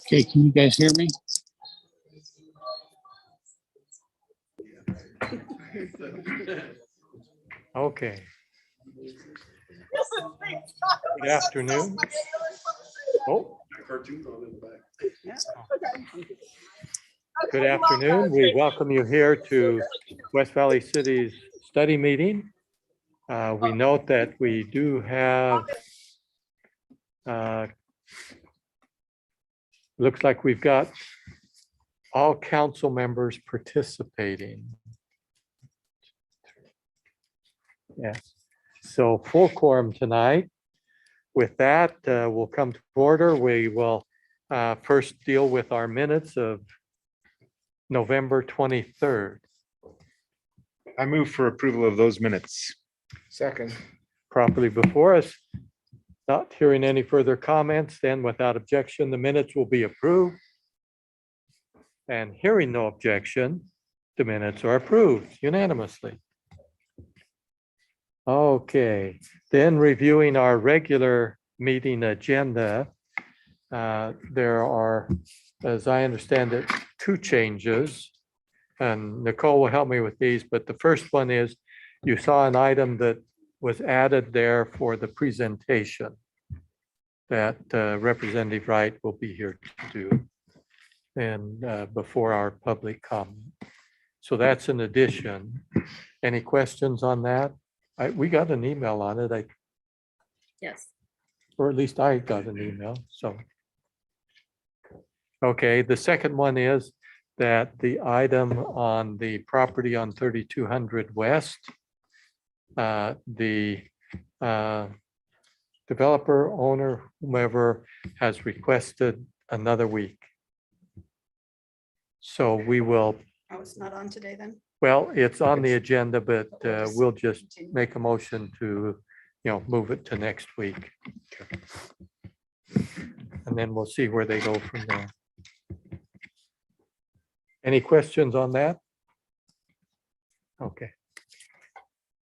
Okay, can you guys hear me? Okay. Good afternoon. Oh, good afternoon. We welcome you here to West Valley City's study meeting. We note that we do have looks like we've got all council members participating. Yes, so full quorum tonight. With that, we'll come to order. We will first deal with our minutes of November 23rd. I move for approval of those minutes. Second. Properly before us. Not hearing any further comments, then without objection, the minutes will be approved. And hearing no objection, the minutes are approved unanimously. Okay, then reviewing our regular meeting agenda, there are, as I understand it, two changes. And Nicole will help me with these, but the first one is you saw an item that was added there for the presentation that Representative Wright will be here to do and before our public comment. So that's an addition. Any questions on that? We got an email on it, Yes. or at least I got an email, so. Okay, the second one is that the item on the property on 3200 West, the developer, owner, whomever has requested another week. So we will, Oh, it's not on today then? well, it's on the agenda, but we'll just make a motion to, move it to next week. And then we'll see where they go from there. Any questions on that? Okay.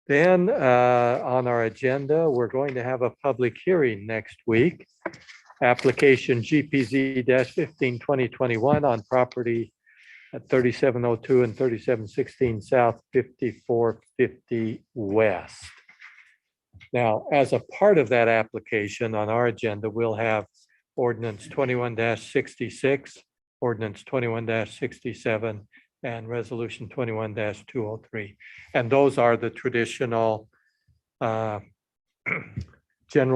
Then on our agenda, we're going to have a public hearing next week. Application GPZ-15 2021 on property at 3702 and 3716 South 5450 West. Now, as a part of that application on our agenda, we'll have ordinance 21-66, ordinance 21-67, and resolution 21-203. And those are the traditional general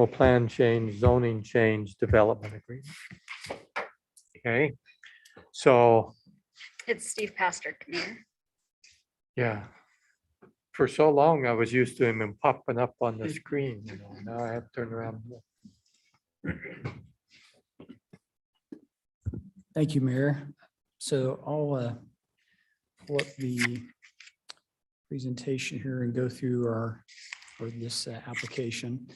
plan change, zoning change, development agreement. Okay, so It's Steve Pastor. Come here. yeah. For so long, I was used to him and popping up on the screen, now I have to turn around. Thank you, Mayor. So I'll pull up the presentation here and go through this application.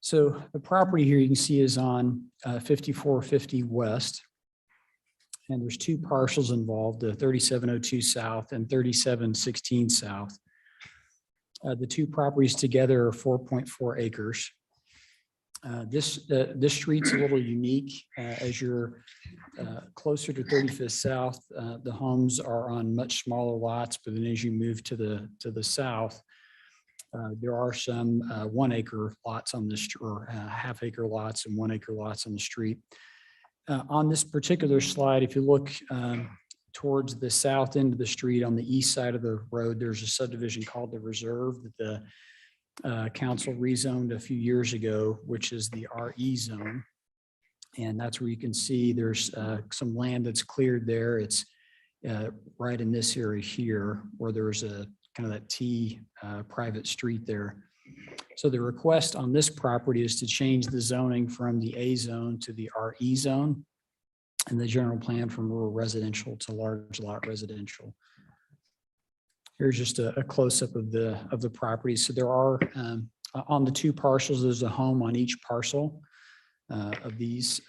So the property here you can see is on 5450 West. And there's two parcels involved, the 3702 South and 3716 South. The two properties together are 4.4 acres. This street's a little unique as you're closer to 35th South. The homes are on much smaller lots, but then as you move to the south, there are some 1 acre lots on this, or half acre lots and 1 acre lots on the street. On this particular slide, if you look towards the south end of the street on the east side of the road, there's a subdivision called the Reserve that the council rezoned a few years ago, which is the RE zone. And that's where you can see there's some land that's cleared there. It's right in this area here where there's a kind of that T private street there. So the request on this property is to change the zoning from the A zone to the RE zone and the general plan from rural residential to large lot residential. Here's just a close-up of the property. So there are on the two parcels, there's a home on each parcel of these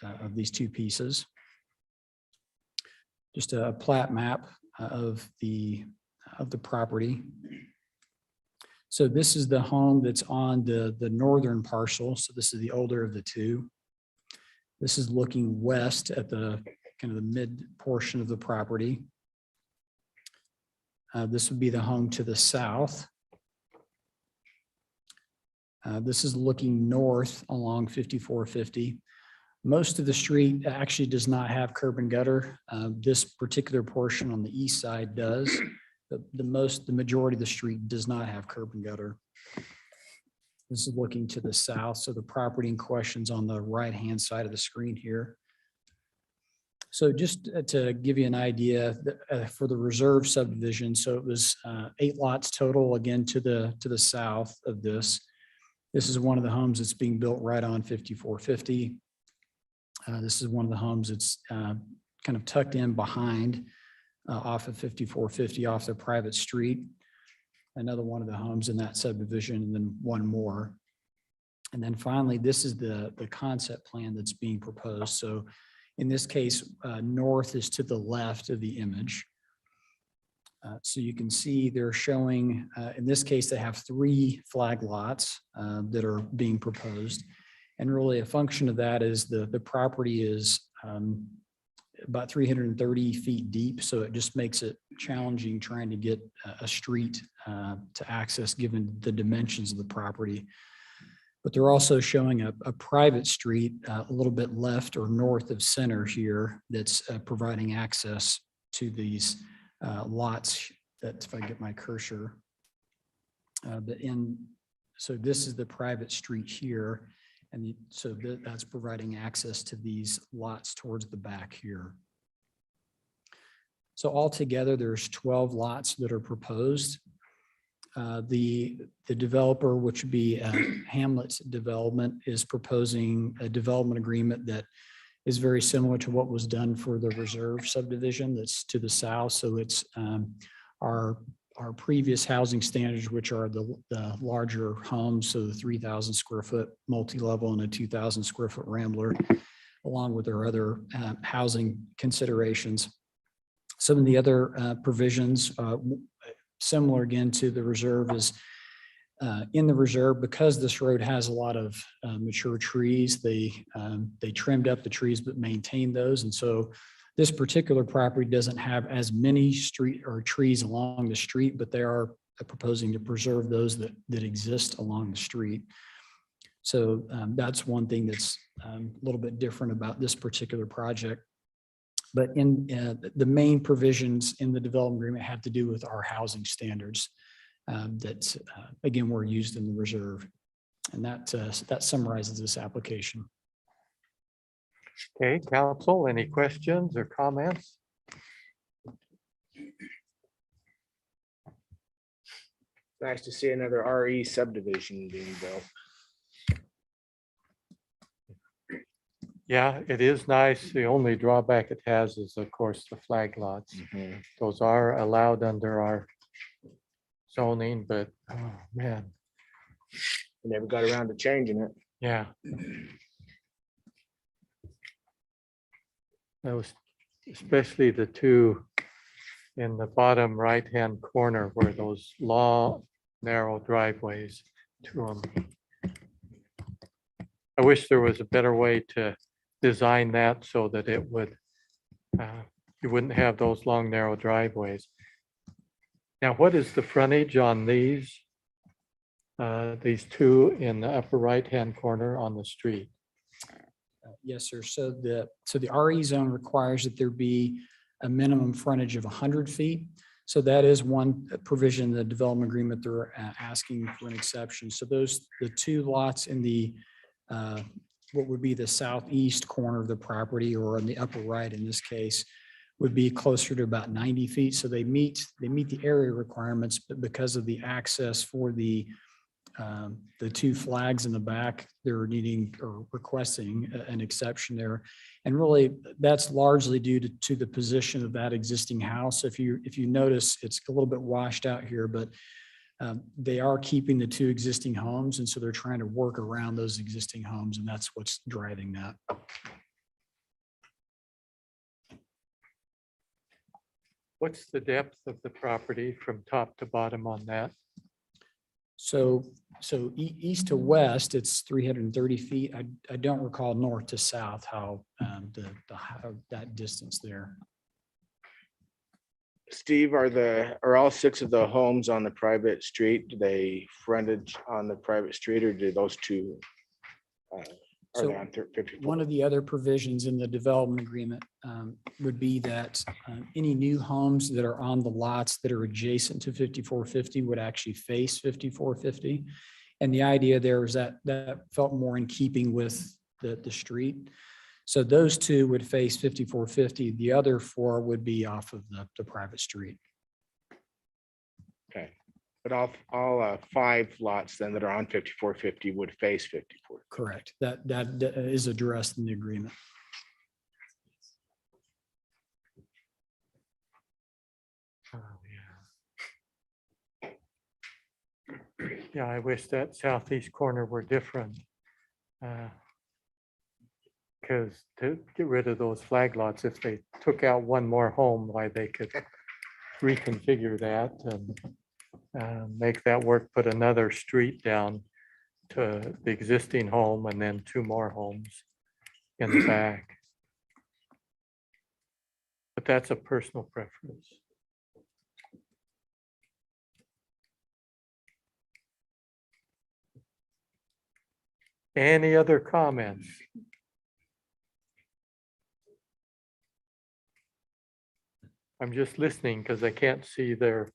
two pieces. Just a plat map of the property. So this is the home that's on the northern parcel. So this is the older of the two. This is looking west at the kind of the mid portion of the property. This would be the home to the south. This is looking north along 5450. Most of the street actually does not have curb and gutter. This particular portion on the east side does. The majority of the street does not have curb and gutter. This is looking to the south, so the property in question's on the right-hand side of the screen here. So just to give you an idea for the reserve subdivision, so it was 8 lots total, again to the south of this. This is one of the homes that's being built right on 5450. This is one of the homes that's kind of tucked in behind off of 5450 off the private street. Another one of the homes in that subdivision, and then one more. And then finally, this is the concept plan that's being proposed. So in this case, north is to the left of the image. So you can see they're showing, in this case, they have 3 flag lots that are being proposed. And really a function of that is the property is about 330 feet deep. So it just makes it challenging trying to get a street to access given the dimensions of the property. But they're also showing a private street a little bit left or north of center here that's providing access to these lots. That if I get my cursor, so this is the private street here. And so that's providing access to these lots towards the back here. So altogether, there's 12 lots that are proposed. The developer, which would be Hamlet's Development, is proposing a development agreement that is very similar to what was done for the reserve subdivision that's to the south. So it's our previous housing standards, which are the larger homes, so the 3,000 square foot multi-level and a 2,000 square foot rambler, along with our other housing considerations. Some of the other provisions, similar again to the reserve, is in the reserve, because this road has a lot of mature trees, they trimmed up the trees but maintained those. And so this particular property doesn't have as many street or trees along the street, but they are proposing to preserve those that exist along the street. So that's one thing that's a little bit different about this particular project. But in the main provisions in the development agreement have to do with our housing standards that, again, were used in the reserve. And that summarizes this application. Okay, council, any questions or comments? Nice to see another RE subdivision being built. Yeah, it is nice. The only drawback it has is, of course, the flag lots. Those are allowed under our zoning, but oh man, Never got around to changing it. yeah. Those, especially the two in the bottom right-hand corner where those long, narrow driveways to them. I wish there was a better way to design that so that it would, you wouldn't have those long, narrow driveways. Now, what is the frontage on these two in the upper right-hand corner on the street? Yes, sir. So the RE zone requires that there be a minimum frontage of 100 feet. So that is one provision in the development agreement they're asking for an exception. So the 2 lots in the what would be the southeast corner of the property, or on the upper right in this case, would be closer to about 90 feet. So they meet the area requirements, but because of the access for the 2 flags in the back, they're needing or requesting an exception there. And really, that's largely due to the position of that existing house. If you notice, it's a little bit washed out here, but they are keeping the 2 existing homes. And so they're trying to work around those existing homes, and that's what's driving that. What's the depth of the property from top to bottom on that? So east to west, it's 330 feet. I don't recall north to south how how that distance there. Steve, are all 6 of the homes on the private street, do they frontage on the private street, or do those 2? Are So they on 54? one of the other provisions in the development agreement would be that any new homes that are on the lots that are adjacent to 5450 would actually face 5450. And the idea there was that felt more in keeping with the street. So those 2 would face 5450. The other 4 would be off of the private street. Okay, but all 5 lots then that are on 5450 would face 54. Correct. That is addressed in the agreement. Oh, yeah. Yeah, I wish that southeast corner were different. Because to get rid of those flag lots, if they took out one more home, why they could reconfigure that and make that work, put another street down to the existing home and then 2 more homes in the back. But that's a personal preference. Any other comments? I'm just listening because I can't see their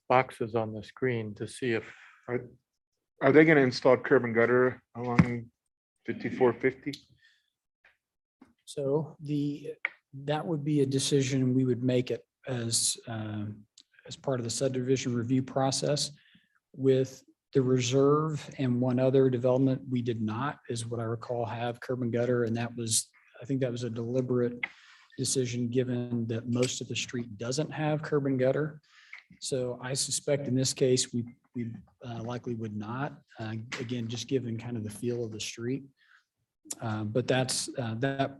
boxes on the screen to see if, Are they gonna install curb and gutter along 5450? So that would be a decision we would make it as part of the subdivision review process. With the reserve and one other development, we did not, is what I recall, have curb and gutter. And I think that was a deliberate decision, given that most of the street doesn't have curb and gutter. So I suspect in this case, we likely would not, again, just given kind of the feel of the street. But that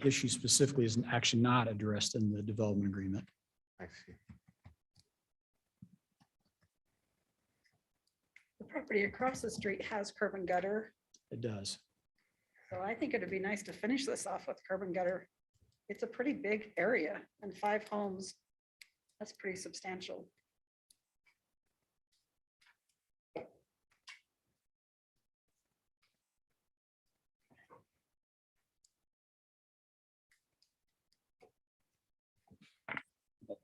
issue specifically is actually not addressed in the development agreement. I see. The property across the street has curb and gutter, It does. so I think it'd be nice to finish this off with curb and gutter. It's a pretty big area and 5 homes. That's pretty substantial.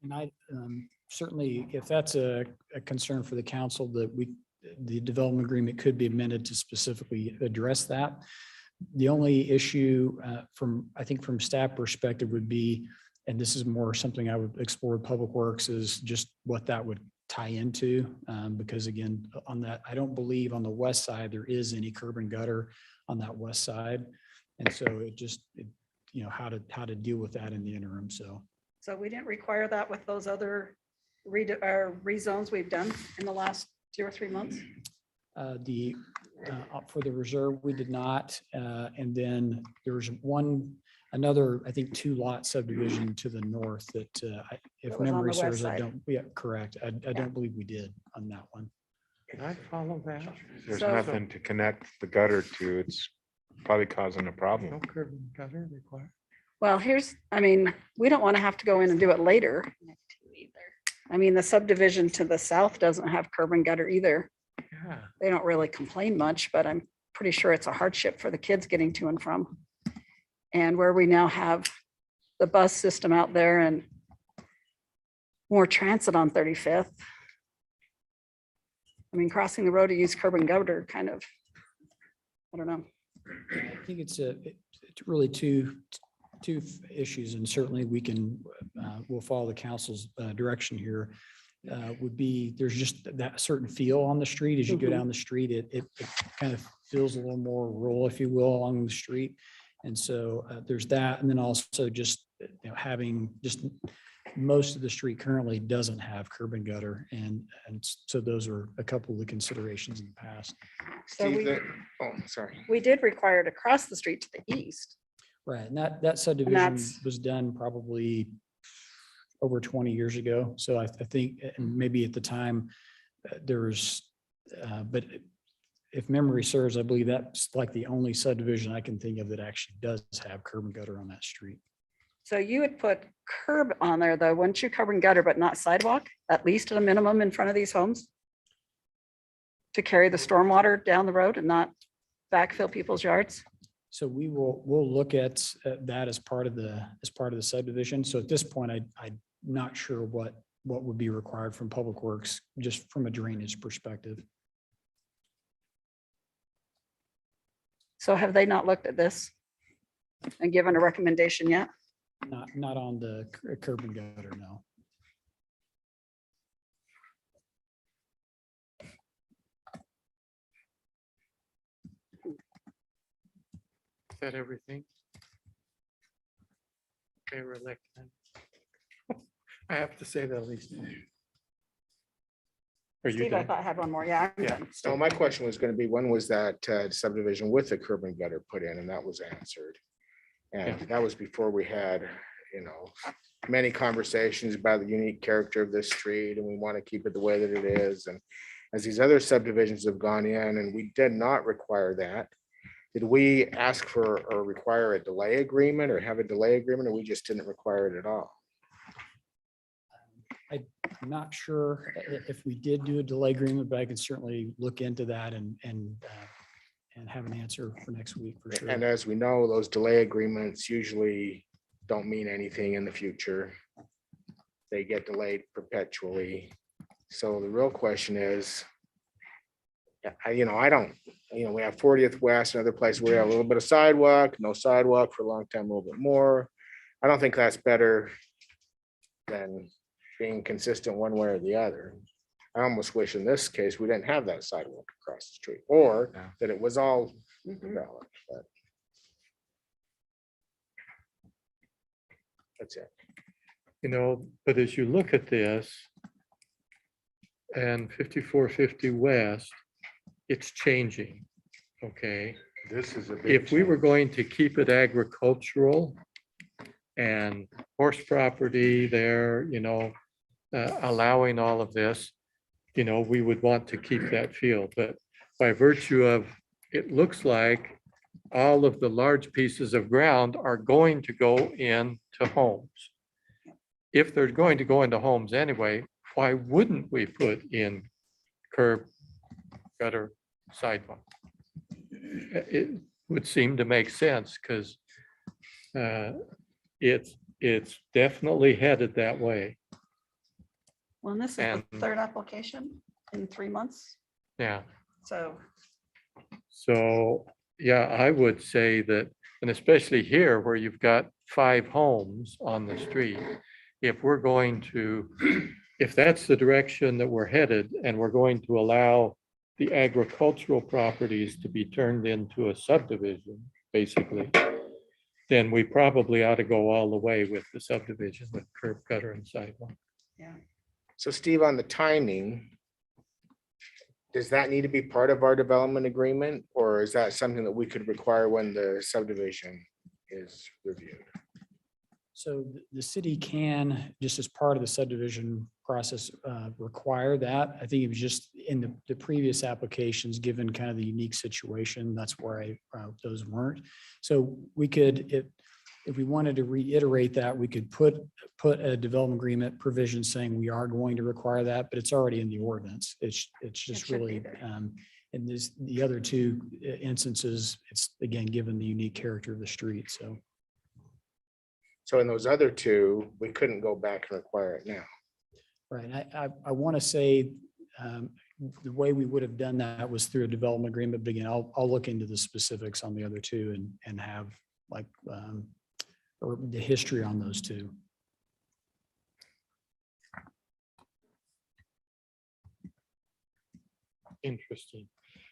And I certainly, if that's a concern for the council, that the development agreement could be amended to specifically address that. The only issue I think from staff perspective would be, and this is more something I would explore with Public Works, is just what that would tie into. Because again, on that, I don't believe on the west side, there is any curb and gutter on that west side. And so how to deal with that in the interim. So we didn't require that with those other rezones we've done in the last 2 or 3 months. For the reserve, we did not. And then there was another, I think, 2 lot subdivision to the north that if That was on memory the west serves, I side. don't, yeah, correct. I don't believe we did on that one. can I follow that? There's So- nothing to connect the gutter to. It's probably causing a No problem. curb and gutter required? Well, we don't want to have to go in and do it later. I mean, the subdivision to the south doesn't have curb and gutter either. Yeah. They don't really complain much, but I'm pretty sure it's a hardship for the kids getting to and from. And where we now have the bus system out there and more transit on 35th. I mean, crossing the road to use curb and gutter kind of, I don't know. I think it's really two issues, and certainly we'll follow the council's direction here. Would be, there's just that certain feel on the street as you go Mhm. down the street. It kind of feels a little more rural, if you will, along the street. And so there's that. And then also just, having just most of the street currently doesn't have curb and gutter. And so those are a couple of the considerations in the past. So Sorry. we did require to cross the street to the east. Right. And that subdivision that's- was done probably over 20 years ago. So I think, and maybe at the time, there was But if memory serves, I believe that's like the only subdivision I can think of that actually does have curb and gutter on that street. So you would put curb on there though, wouldn't you, curb and gutter, but not sidewalk, at least at a minimum in front of these homes? To carry the stormwater down the road and not backfill people's yards? So we'll look at that as part of the subdivision. So at this point, I'm not sure what would be required from Public Works, just from a drainage perspective. So have they not looked at this and given a recommendation yet? Not on the curb and gutter, no. Is that everything? Okay, we're elected. I have to say that at least. Are you Steve, I done? thought I had one more. Yeah. I'm Yeah. done. So my question was gonna be, when was that subdivision with the curb and gutter put in? And that was answered. And that was before we had, many conversations about the unique character of this street, and we want to keep it the way that it is. And as these other subdivisions have gone in, and we did not require that, did we ask for or require a delay agreement or have a delay agreement, or we just didn't require it at all? I'm not sure if we did do a delay agreement, but I can certainly look into that and have an answer for next week for sure. And as we know, those delay agreements usually don't mean anything in the future. They get delayed perpetually. So the real question is, I don't, we have 40th West and other places where we have a little bit of sidewalk, no sidewalk for a long time, a little bit more. I don't think that's better than being consistent one way or the other. I almost wish in this case, we didn't have that sidewalk across the street, or Yeah. that it was all Mhm. developed, but. That's it. But as you look at this and 5450 West, it's changing, okay? This is a big. If we were change. going to keep it agricultural and horse property there, allowing all of this, we would want to keep that field, but by virtue of, it looks like all of the large pieces of ground are going to go into homes. If they're going to go into homes anyway, why wouldn't we put in curb, gutter, sidewalk? It would seem to make sense because it's definitely headed that way. Well, and this is the And- third application in 3 months. Yeah. So So, yeah, I would say that, and especially here where you've got 5 homes on the street, if we're going to, if that's the direction that we're headed and we're going to allow the agricultural properties to be turned into a subdivision, basically, then we probably ought to go all the way with the subdivision with curb, gutter and sidewalk. yeah. So Steve, on the timing, does that need to be part of our development agreement, or is that something that we could require when the subdivision is reviewed? So the city can, just as part of the subdivision process, require that. I think it was just in the previous applications, given kind of the unique situation, that's where those weren't. So we could, if we wanted to reiterate that, we could put a development agreement provision saying we are going to require that, but it's already in the ordinance. It's just should be really, there. in the other two instances, it's again, given the unique character of the street, so. So in those other two, we couldn't go back and require it now. Right. I want to say the way we would have done that was through a development agreement. But again, I'll look into the specifics on the other two and have like or the history on those two. Interesting.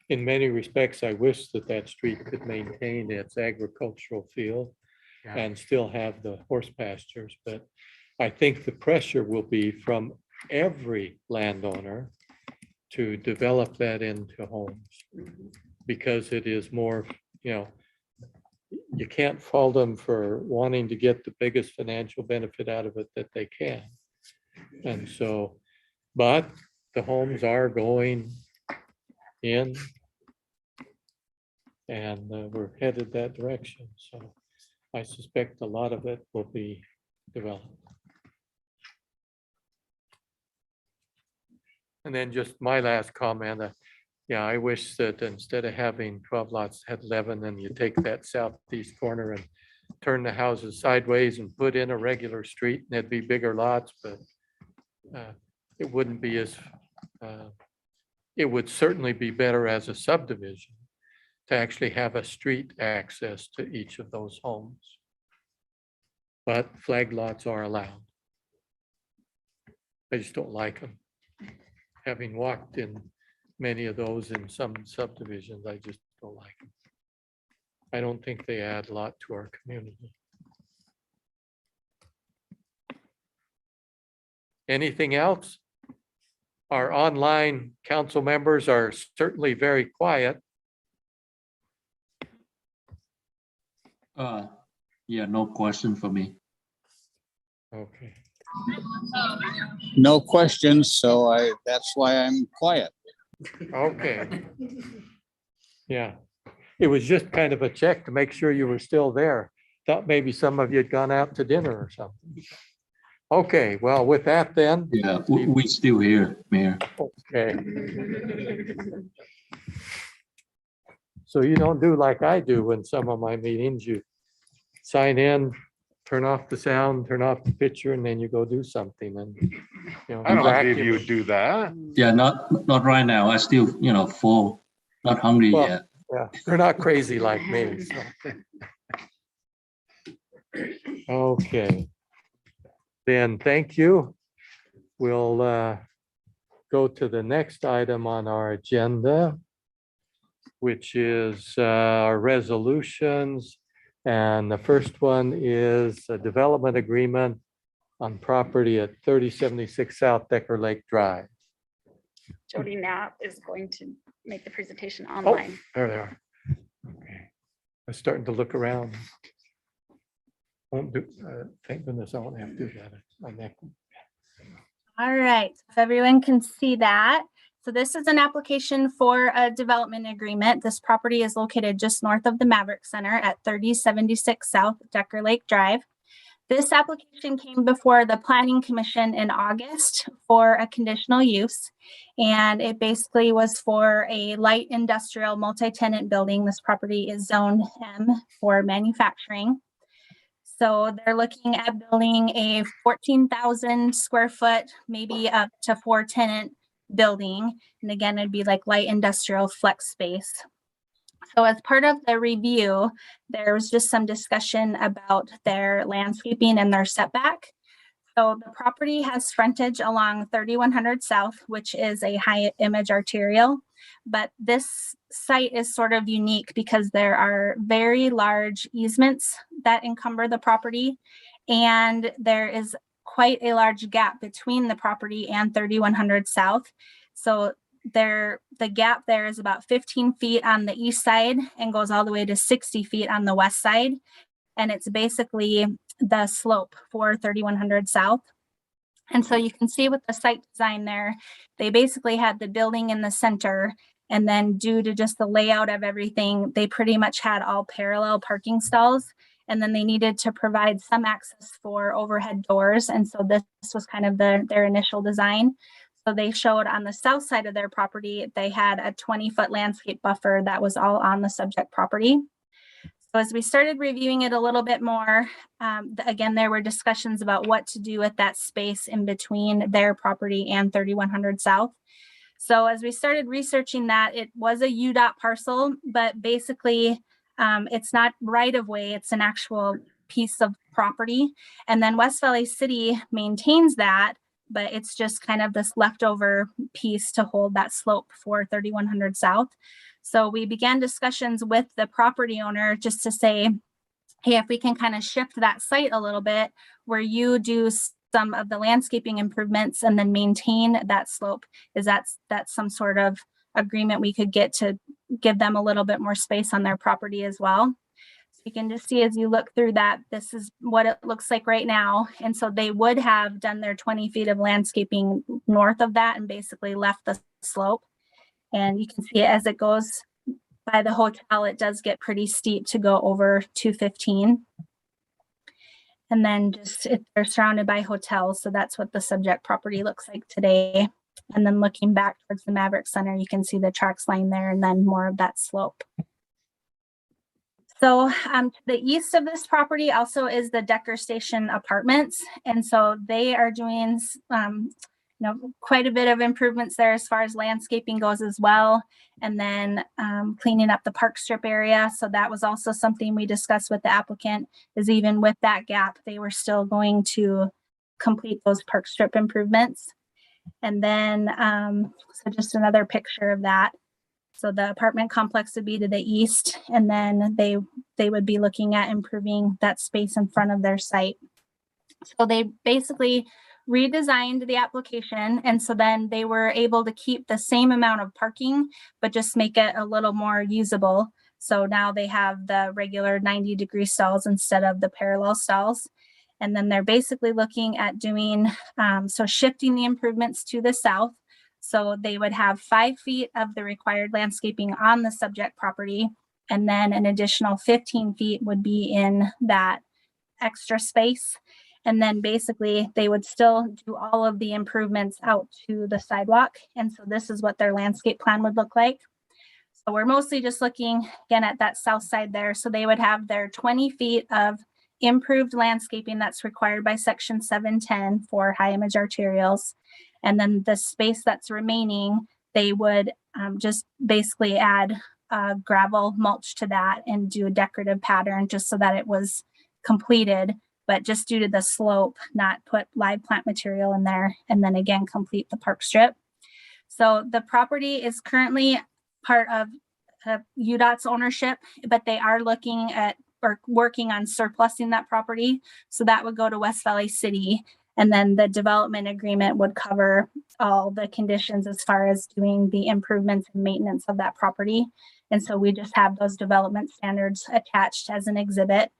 In many respects, I wish that street could maintain its agricultural feel Yeah. and still have the horse pastures, but I think the pressure will be from every landowner to develop that into homes, because it is more, you can't fault them for wanting to get the biggest financial benefit out of it that they can. And so, but the homes are going in. And we're headed that direction, so I suspect a lot of it will be developed. And then just my last comment, yeah, I wish that instead of having 12 lots, had 11, and you take that southeast corner and turn the houses sideways and put in a regular street, and it'd be bigger lots, but it wouldn't be as, it would certainly be better as a subdivision to actually have a street access to each of those homes. But flag lots are allowed. I just don't like them. Having walked in many of those in some subdivisions, I just don't like them. I don't think they add a lot to our community. Anything else? Our online council members are certainly very quiet. Yeah, no question for me. Okay. No questions, so that's why I'm quiet. Okay. Yeah, it was just kind of a check to make sure you were still there. Thought maybe some of you had gone out to dinner or something. Okay, well, with that then. Yeah, we still here, Mayor. Okay. So you don't do like I do when some of my meetings, you sign in, turn off the sound, turn off the picture, and then you go do something and, you know. I don't believe vacuum. you would do that. Yeah, not right now. I still, full, not hungry Well, yet. Yeah, they're not crazy like me, so. Okay. Then, thank you. We'll go to the next item on our agenda, which is our resolutions. And the first one is a development agreement on property at 3076 South Decker Lake Drive. Jody Knapp is going to make the presentation Oh, online. there they are. Okay. I'm starting to look around. Won't do, thank goodness I won't have to do that. My neck. All right, if everyone can see that. So this is an application for a development agreement. This property is located just north of the Maverick Center at 3076 South Decker Lake Drive. This application came before the Planning Commission in August for a conditional use. And it basically was for a light industrial multi-tenant building. This property is zone M for manufacturing. So they're looking at building a 14,000 square foot, maybe up to 4 tenant building. And again, it'd be like light industrial flex space. So as part of the review, there was just some discussion about their landscaping and their setback. So the property has frontage along 3100 South, which is a high image arterial. But this site is sort of unique because there are very large easements that encumber the property. And there is quite a large gap between the property and 3100 South. So the gap there is about 15 feet on the east side and goes all the way to 60 feet on the west side. And it's basically the slope for 3100 South. And so you can see with the site design there, they basically had the building in the center. And then due to just the layout of everything, they pretty much had all parallel parking stalls. And then they needed to provide some access for overhead doors. And so this was kind of their initial design. So they showed on the south side of their property, they had a 20-foot landscape buffer that was all on the subject property. So as we started reviewing it a little bit more, again, there were discussions about what to do with that space in between their property and 3100 South. So as we started researching that, it was a UDOT parcel, but basically it's not right of way, it's an actual piece of property. And then West Valley City maintains that, but it's just kind of this leftover piece to hold that slope for 3100 South. So we began discussions with the property owner just to say, hey, if we can kind of shift that site a little bit where you do some of the landscaping improvements and then maintain that slope, is that's some sort of agreement we could get to give them a little bit more space on their property as well. So you can just see as you look through that, this is what it looks like right now. And so they would have done their 20 feet of landscaping north of that and basically left the slope. And you can see it as it goes by the hotel, it does get pretty steep to go over 215. And then just they're surrounded by hotels. So that's what the subject property looks like today. And then looking back towards the Maverick Center, you can see the tracks line there and then more of that slope. So to the east of this property also is the Decker Station Apartments. And so they are doing quite a bit of improvements there as far as landscaping goes as well. And then cleaning up the park strip area. So that was also something we discussed with the applicant, is even with that gap, they were still going to complete those park strip improvements. And then, so just another picture of that. So the apartment complex would be to the east, and then they would be looking at improving that space in front of their site. So they basically redesigned the application. And so then they were able to keep the same amount of parking, but just make it a little more usable. So now they have the regular 90-degree stalls instead of the parallel stalls. And then they're basically looking at doing, so shifting the improvements to the south. So they would have 5 feet of the required landscaping on the subject property. And then an additional 15 feet would be in that extra space. And then basically they would still do all of the improvements out to the sidewalk. And so this is what their landscape plan would look like. So we're mostly just looking again at that south side there. So they would have their 20 feet of improved landscaping that's required by section 710 for high image arterials. And then the space that's remaining, they would just basically add gravel mulch to that and do a decorative pattern just so that it was completed, but just due to the slope, not put live plant material in there, and then again, complete the park strip. So the property is currently part of UDOT's ownership, but they are looking at or working on surplusing that property. So that would go to West Valley City. And then the development agreement would cover all the conditions as far as doing the improvements and maintenance of that property. And so we just have those development standards attached as an exhibit.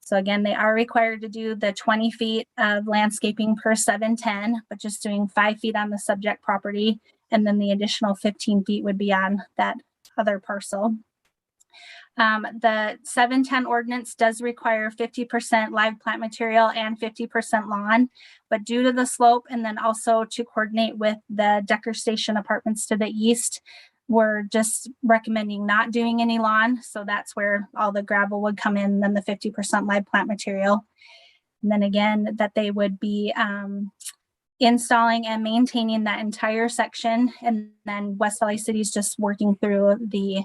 So again, they are required to do the 20 feet of landscaping per 710, but just doing 5 feet on the subject property. And then the additional 15 feet would be on that other parcel. The 710 ordinance does require 50% live plant material and 50% lawn, but due to the slope and then also to coordinate with the Decker Station Apartments to the east, we're just recommending not doing any lawn. So that's where all the gravel would come in, then the 50% live plant material. And then again, that they would be installing and maintaining that entire section. And then West Valley City is just working through the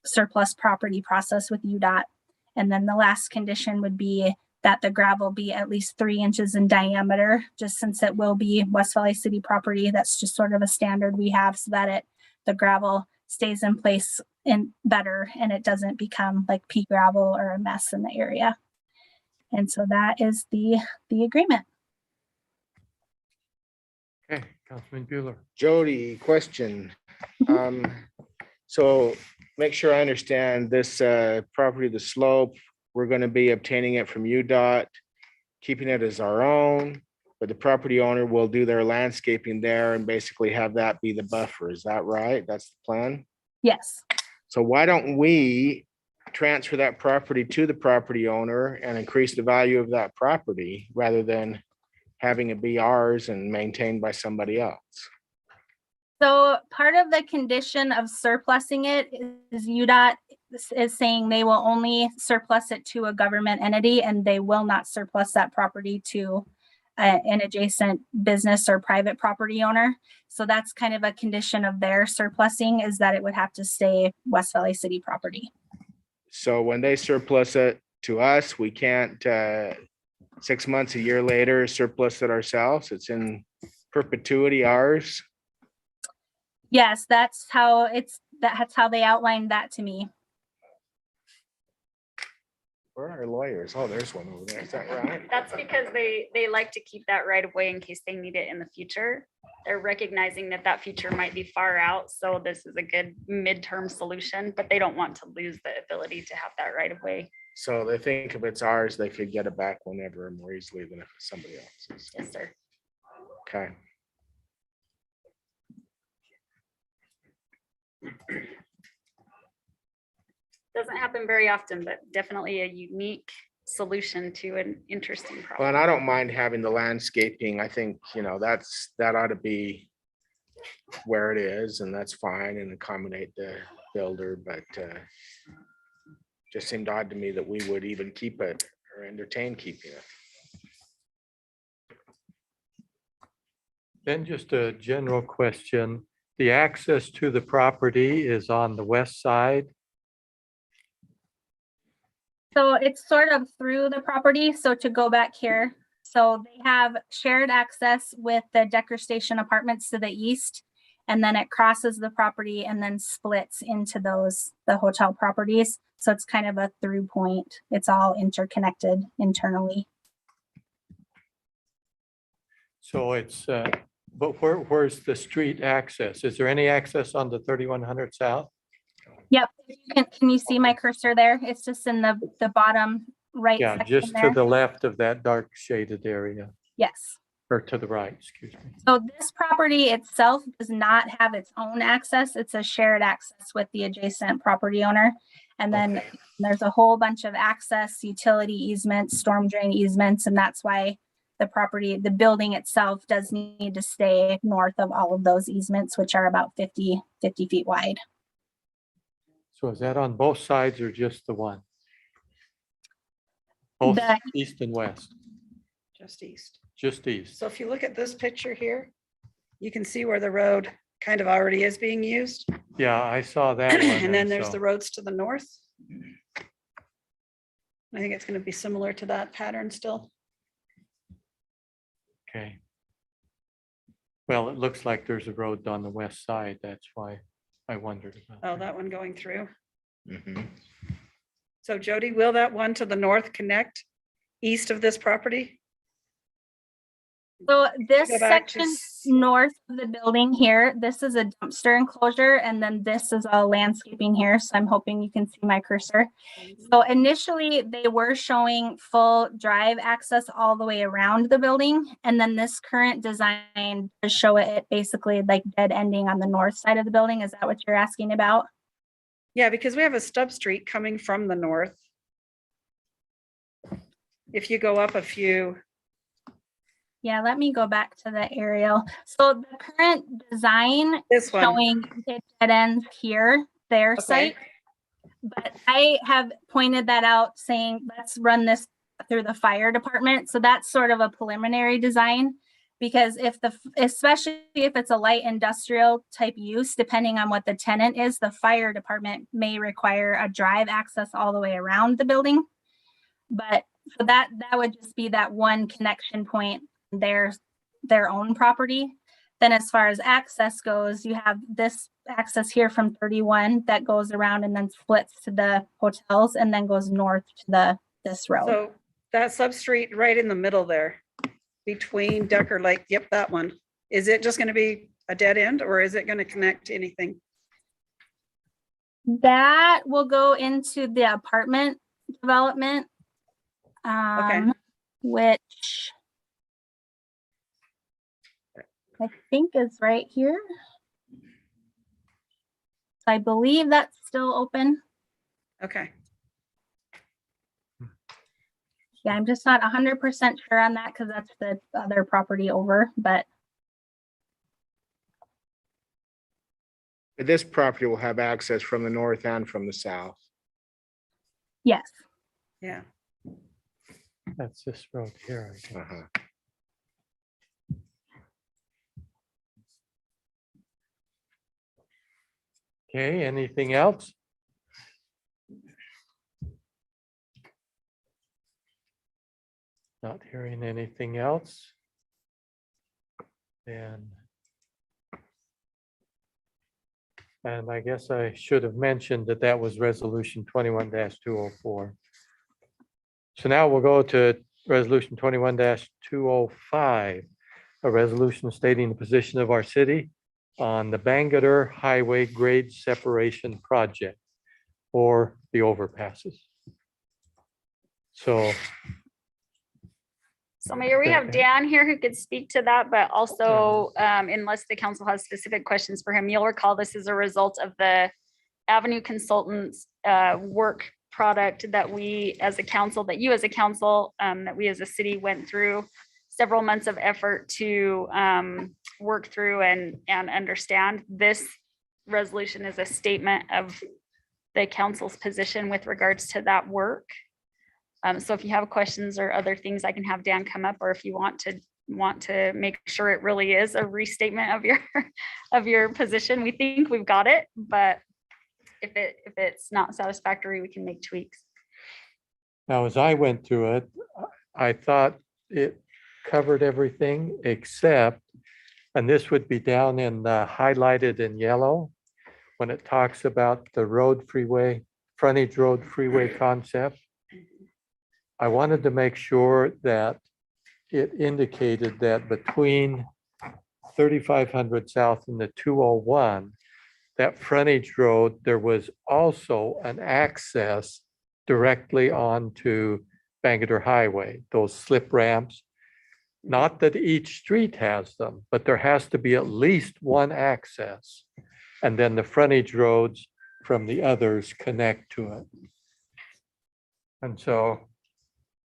surplus property process with UDOT. And then the last condition would be that the gravel be at least 3 inches in diameter, just since it will be West Valley City property. That's just sort of a standard we have so that the gravel stays in place and better, and it doesn't become like pea gravel or a mess in the area. And so that is the agreement. Okay, Councilman Bueller. Jody, question. So make sure I understand this property, the slope, we're going to be obtaining it from UDOT, keeping it as our own, but the property owner will do their landscaping there and basically have that be the buffer. Is that right? That's the plan? Yes. So why don't we transfer that property to the property owner and increase the value of that property rather than having it be ours and maintained by somebody else? So part of the condition of surplusing it is UDOT is saying they will only surplus it to a government entity, and they will not surplus that property to an adjacent business or private property owner. So that's kind of a condition of their surplusing, is that it would have to stay West Valley City property. So when they surplus it to us, we can't 6 months, a year later, surplus it ourselves. It's in perpetuity ours. Yes, that's how they outlined that to me. Where are our lawyers? Oh, there's one over there. Is that right? That's because they like to keep that right away in case they need it in the future. They're recognizing that future might be far out. So this is a good midterm solution, but they don't want to lose the ability to have that right away. So they think if it's ours, they could get it back whenever more easily than if it's somebody else's. Yes, sir. Okay. Doesn't happen very often, but definitely a unique solution to an interesting Well, problem. and I don't mind having the landscaping. I think, that ought to be where it is, and that's fine, and accommodate the builder, but just seemed odd to me that we would even keep it or entertain keeping it. Then just a general question. The access to the property is on the west side. So it's sort of through the property. So to go back here, so they have shared access with the Decker Station Apartments to the east. And then it crosses the property and then splits into the hotel properties. So it's kind of a through point. It's all interconnected internally. So it's, but where's the street access? Is there any access on the 3100 South? Yep. Can you see my cursor there? It's just in the bottom right Yeah, section just to there. the left of that dark shaded area, Yes. or to the right, excuse me. So this property itself does not have its own access. It's a shared access with the adjacent property owner. And then Okay. there's a whole bunch of access, utility easements, storm drain easements, and that's why the building itself does need to stay north of all of those easements, which are about 50 feet wide. So is that on both sides or just the one? Both The- east and west, Just east. just east. So if you look at this picture here, you can see where the road kind of already is being used. Yeah, I saw that one. And then there's so- the roads to the north. I think it's going to be similar to that pattern still. Okay. Well, it looks like there's a road on the west side. That's why I wondered about. Oh, that one going through. Mhm. So Jody, will that one to the north connect east of this property? So this Go back to section north of the building here, this is a dumpster enclosure, and then this is all landscaping here. So I'm hoping you can see my cursor. So initially, they were showing full drive access all the way around the building. And then this current design does show it basically like dead ending on the north side of the building. Is that what you're asking about? Yeah, because we have a stub street coming from the north. If you go up a few, Yeah, let me go back to the aerial. So the current design this one, showing it dead ends here, their okay, site. But I have pointed that out saying, let's run this through the fire department. So that's sort of a preliminary design. Because especially if it's a light industrial type use, depending on what the tenant is, the fire department may require a drive access all the way around the building. But so that would just be that one connection point, their own property. Then as far as access goes, you have this access here from 31 that goes around and then splits to the hotels and then goes north to this road. so that substreet right in the middle there between Decker Lake, yep, that one. Is it just going to be a dead end or is it going to connect to anything? That will go into the apartment development. Which I think is right here. I believe that's still open. Okay, Yeah, I'm just not 100% sure on that because that's the other property over, but This property will have access from the north and from the south. yes. yeah. That's this road here. I guess. Uh-huh. Okay, anything else? Not hearing anything else. And I guess I should have mentioned that that was resolution 21-204. So now we'll go to resolution 21-205, a resolution stating the position of our city on the Bangerter Highway Grade Separation Project or the overpasses. So So Mayor, we have Dan here who could speak to that, but also unless the council has specific questions for him, you'll recall this is a result of the Avenue Consultants work product that we as a council, that you as a council, that we as a city went through several months of effort to work through and understand. This resolution is a statement of the council's position with regards to that work. So if you have questions or other things, I can have Dan come up, or if you want to make sure it really is a restatement of your position, we think we've got it, but if it's not satisfactory, we can make tweaks. Now, as I went through it, I thought it covered everything except, and this would be down in highlighted in yellow, when it talks about the frontage road freeway concept. I wanted to make sure that it indicated that between 3500 South and the 201, that frontage road, there was also an access directly onto Bangerter Highway, those slip ramps. Not that each street has them, but there has to be at least one access. And then the frontage roads from the others connect to it. And so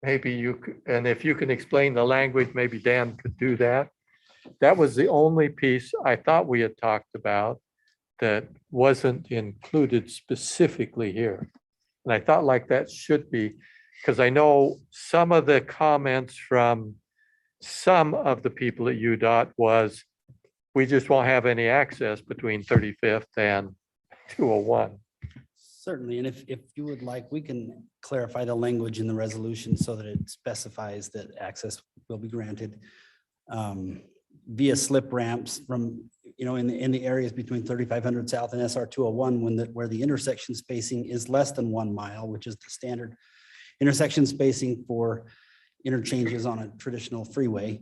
maybe and if you can explain the language, maybe Dan could do that. That was the only piece I thought we had talked about that wasn't included specifically here. And I thought like that should be, because I know some of the comments from some of the people at UDOT was, we just won't have any access between 35th and 201. Certainly, and if you would like, we can clarify the language in the resolution so that it specifies that access will be granted via slip ramps from, in the areas between 3500 South and SR 201, where the intersection spacing is less than 1 mile, which is the standard intersection spacing for interchanges on a traditional freeway.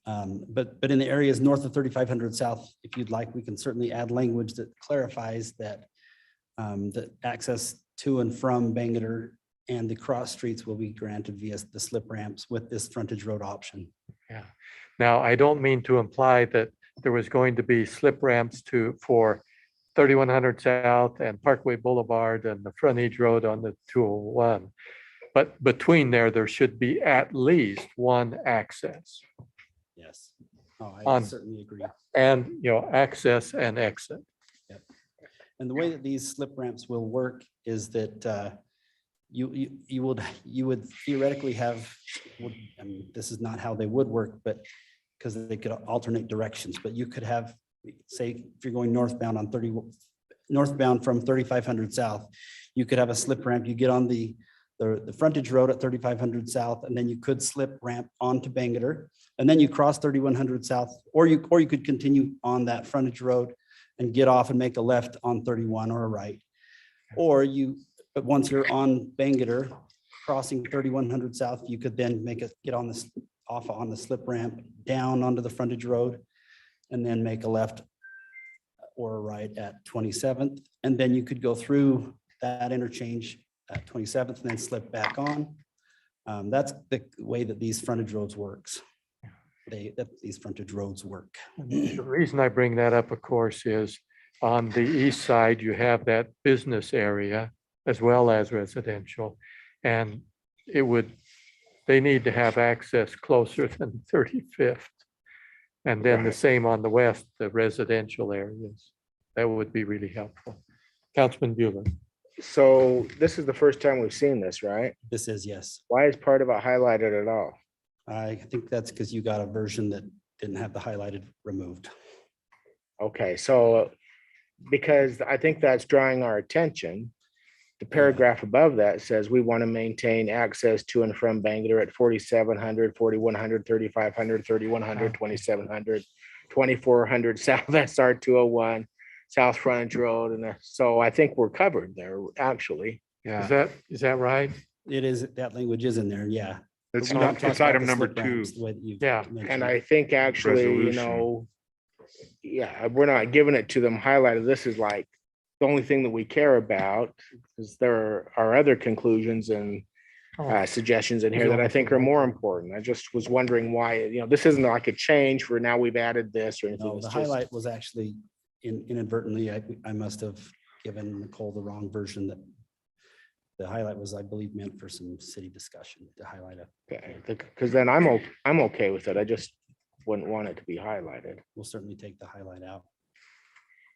But in the areas north of 3500 South, if you'd like, we can certainly add language that clarifies that the access to and from Bangerter and the cross streets will be granted via the slip ramps with this frontage road option. Yeah. Now, I don't mean to imply that there was going to be slip ramps for 3100 South and Parkway Boulevard and the frontage road on the 201. But between there should be at least one access. Yes. Oh, I On- certainly agree. And, access and exit. And the way that these slip ramps will work is that you would theoretically have, I mean, this is not how they would work, but because they could alternate directions, but you could have, say, if you're going northbound from 3500 South, you could have a slip ramp. You get on the frontage road at 3500 South, and then you could slip ramp onto Bangerter, and then you cross 3100 South, or you could continue on that frontage road and get off and make a left on 31 or a right. Or but once you're on Bangerter, crossing 3100 South, you could then get off on the slip ramp down onto the frontage road and then make a left or a right at 27th. And then you could go through that interchange at 27th and then slip back on. That's the way that these frontage roads works. These frontage roads work. The reason I bring that up, of course, is on the east side, you have that business area as well as residential. And they need to have access closer than 35th. And then the same on the west, the residential areas. That would be really helpful. Councilman Bueller. So this is the first time we've seen this, right? This is, yes. Why is part of it highlighted at all? I think that's because you got a version that didn't have the highlighted removed. Okay, so because I think that's drawing our attention. The paragraph above that says we want to maintain access to and from Bangerter at 4700, 4100, 3500, 3100, 2700, 2400 South SR 201, South Frontage Road. And so I think we're covered there, actually. Yeah. Is that right? It is, that language is in there, yeah. It's But we don't talk it's about item the number slip 2. ramps the way that you've Yeah. mentioned. And I think actually, Resolution. we're not giving it to them highlighted. This is like the only thing that we care about, because there are other conclusions and suggestions in here that I think are more important. I just was wondering why, this isn't like a change for now we've added this or anything. No, It's the just- highlight was actually inadvertently, I must have given Nicole the wrong version that the highlight was, I believe, meant for some city discussion to highlight it. Okay, because then I'm okay with it. I just wouldn't want it to be highlighted. We'll certainly take the highlight out.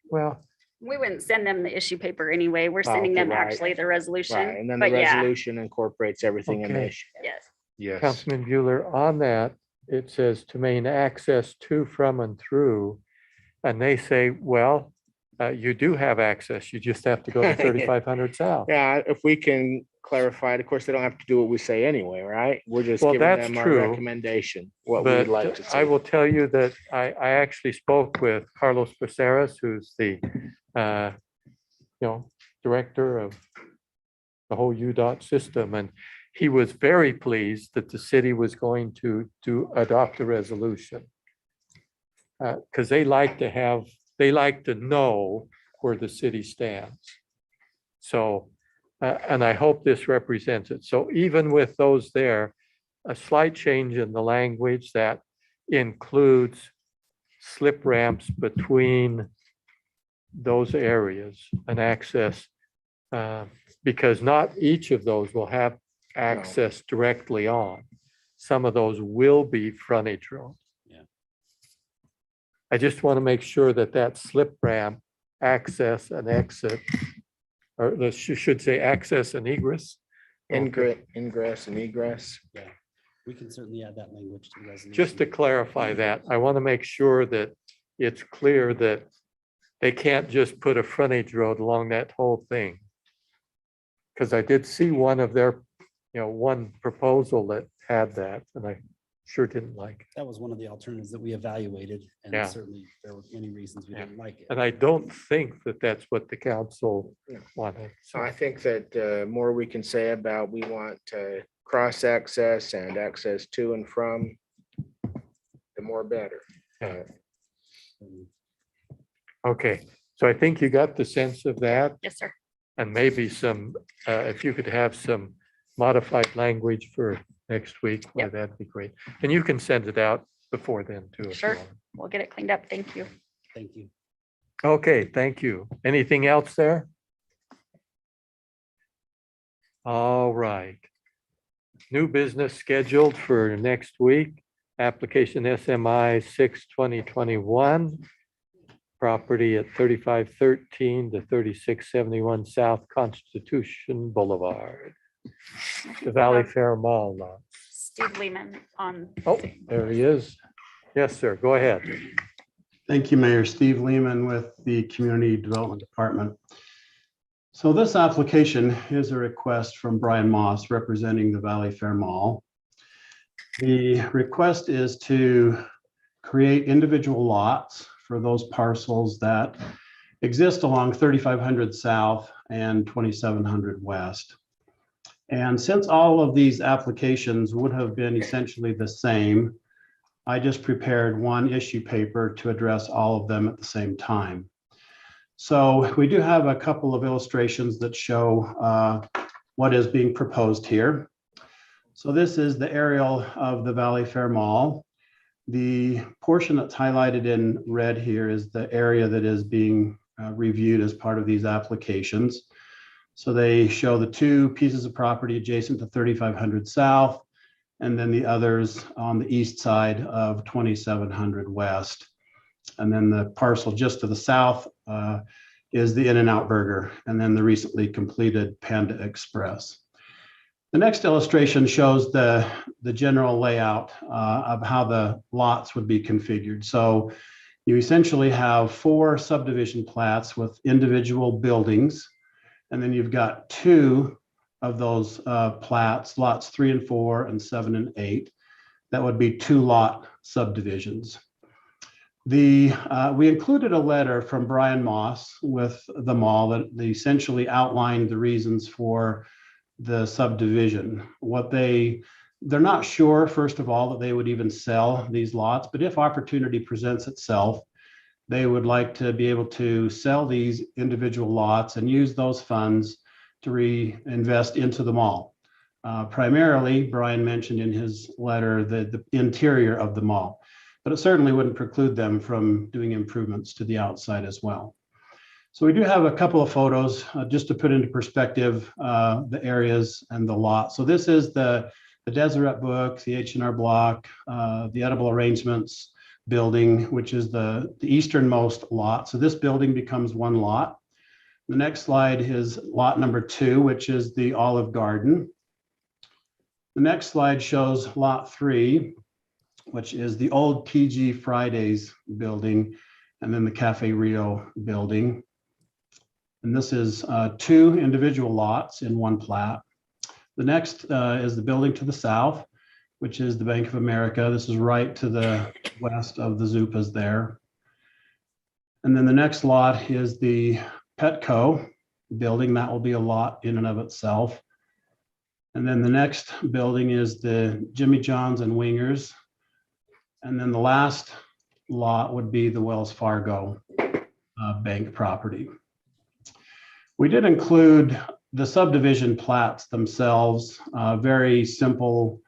Well, We wouldn't send them the issue paper anyway. We're Oh, sending okay, them right. actually the Right, resolution. and then the But yeah, resolution incorporates everything in Okay. this. yes. Yes. Councilman Bueller, on that, it says to main access to, from, and through. And they say, well, you do have access. You just have to go to 3500 South. Yeah, if we can clarify it, of course, they don't have to do what we say anyway, right? We're just Well, giving that's them our true, recommendation, what we would like to But I see. will tell you that I actually spoke with Carlos Becerras, who's the, director of the whole UDOT system. And he was very pleased that the city was going to adopt a resolution. Because they like to know where the city stands. So, and I hope this represents it. So even with those there, a slight change in the language that includes slip ramps between those areas and access, because not each of those will have access directly on. Some of those will be frontage road. Yeah. I just want to make sure that that slip ramp access and exit, or should say access and egress. Ingress and egress. We can certainly add that language to the resolution. Just to clarify that, I want to make sure that it's clear that they can't just put a frontage road along that whole thing. Because I did see one of their, one proposal that had that, and I sure didn't like it. That was one of the alternatives that we evaluated, and Yeah. certainly there were many reasons we Yeah. didn't like it. And I don't think that that's what the council Yeah. wanted. So I think that more we can say about, we want cross access and access to and from, the more better. Yeah. Okay, so I think you got the sense of that, Yes, sir. and maybe some, if you could have some modified language for next week, why Yep. that'd be great. And you can send it out before then too. if you Sure. want. We'll get it cleaned up. Thank you. Thank you. Okay, thank you. Anything else there? All right. New business scheduled for next week. Application SMI 6/2021. Property at 3513 to 3671 South Constitution Boulevard. The Valley Fair Mall lot. Steve Lehman on. Oh, there he is. Yes, sir. Go ahead. Thank you, Mayor. Steve Lehman with the Community Development Department. So this application is a request from Brian Moss representing the Valley Fair Mall. The request is to create individual lots for those parcels that exist along 3500 South and 2700 West. And since all of these applications would have been essentially the same, I just prepared one issue paper to address all of them at the same time. So we do have a couple of illustrations that show what is being proposed here. So this is the aerial of the Valley Fair Mall. The portion that's highlighted in red here is the area that is being reviewed as part of these applications. So they show the two pieces of property adjacent to 3500 South, and then the others on the east side of 2700 West. And then the parcel just to the south is the In-N-Out Burger, and then the recently completed Panda Express. The next illustration shows the general layout of how the lots would be configured. So you essentially have 4 subdivision plats with individual buildings, and then you've got 2 of those plats, lots 3 and 4 and 7 and 8. That would be 2-lot subdivisions. We included a letter from Brian Moss with the mall that they essentially outlined the reasons for the subdivision. They're not sure, first of all, that they would even sell these lots, but if opportunity presents itself, they would like to be able to sell these individual lots and use those funds to reinvest into the mall. Primarily, Brian mentioned in his letter the interior of the mall, but it certainly wouldn't preclude them from doing improvements to the outside as well. So we do have a couple of photos just to put into perspective the areas and the lot. So this is the Deseret Book, the H&R Block, the Edible Arrangements building, which is the easternmost lot. So this building becomes one lot. The next slide is lot number 2, which is the Olive Garden. The next slide shows lot 3, which is the old TG Fridays building, and then the Cafe Rio building. And this is 2 individual lots in one plat. The next is the building to the south, which is the Bank of America. This is right to the west of the Zupas there. And then the next lot is the Petco building. That will be a lot in and of itself. And then the next building is the Jimmy John's and Wingers. And then the last lot would be the Wells Fargo bank property. We did include the subdivision plats themselves, very simple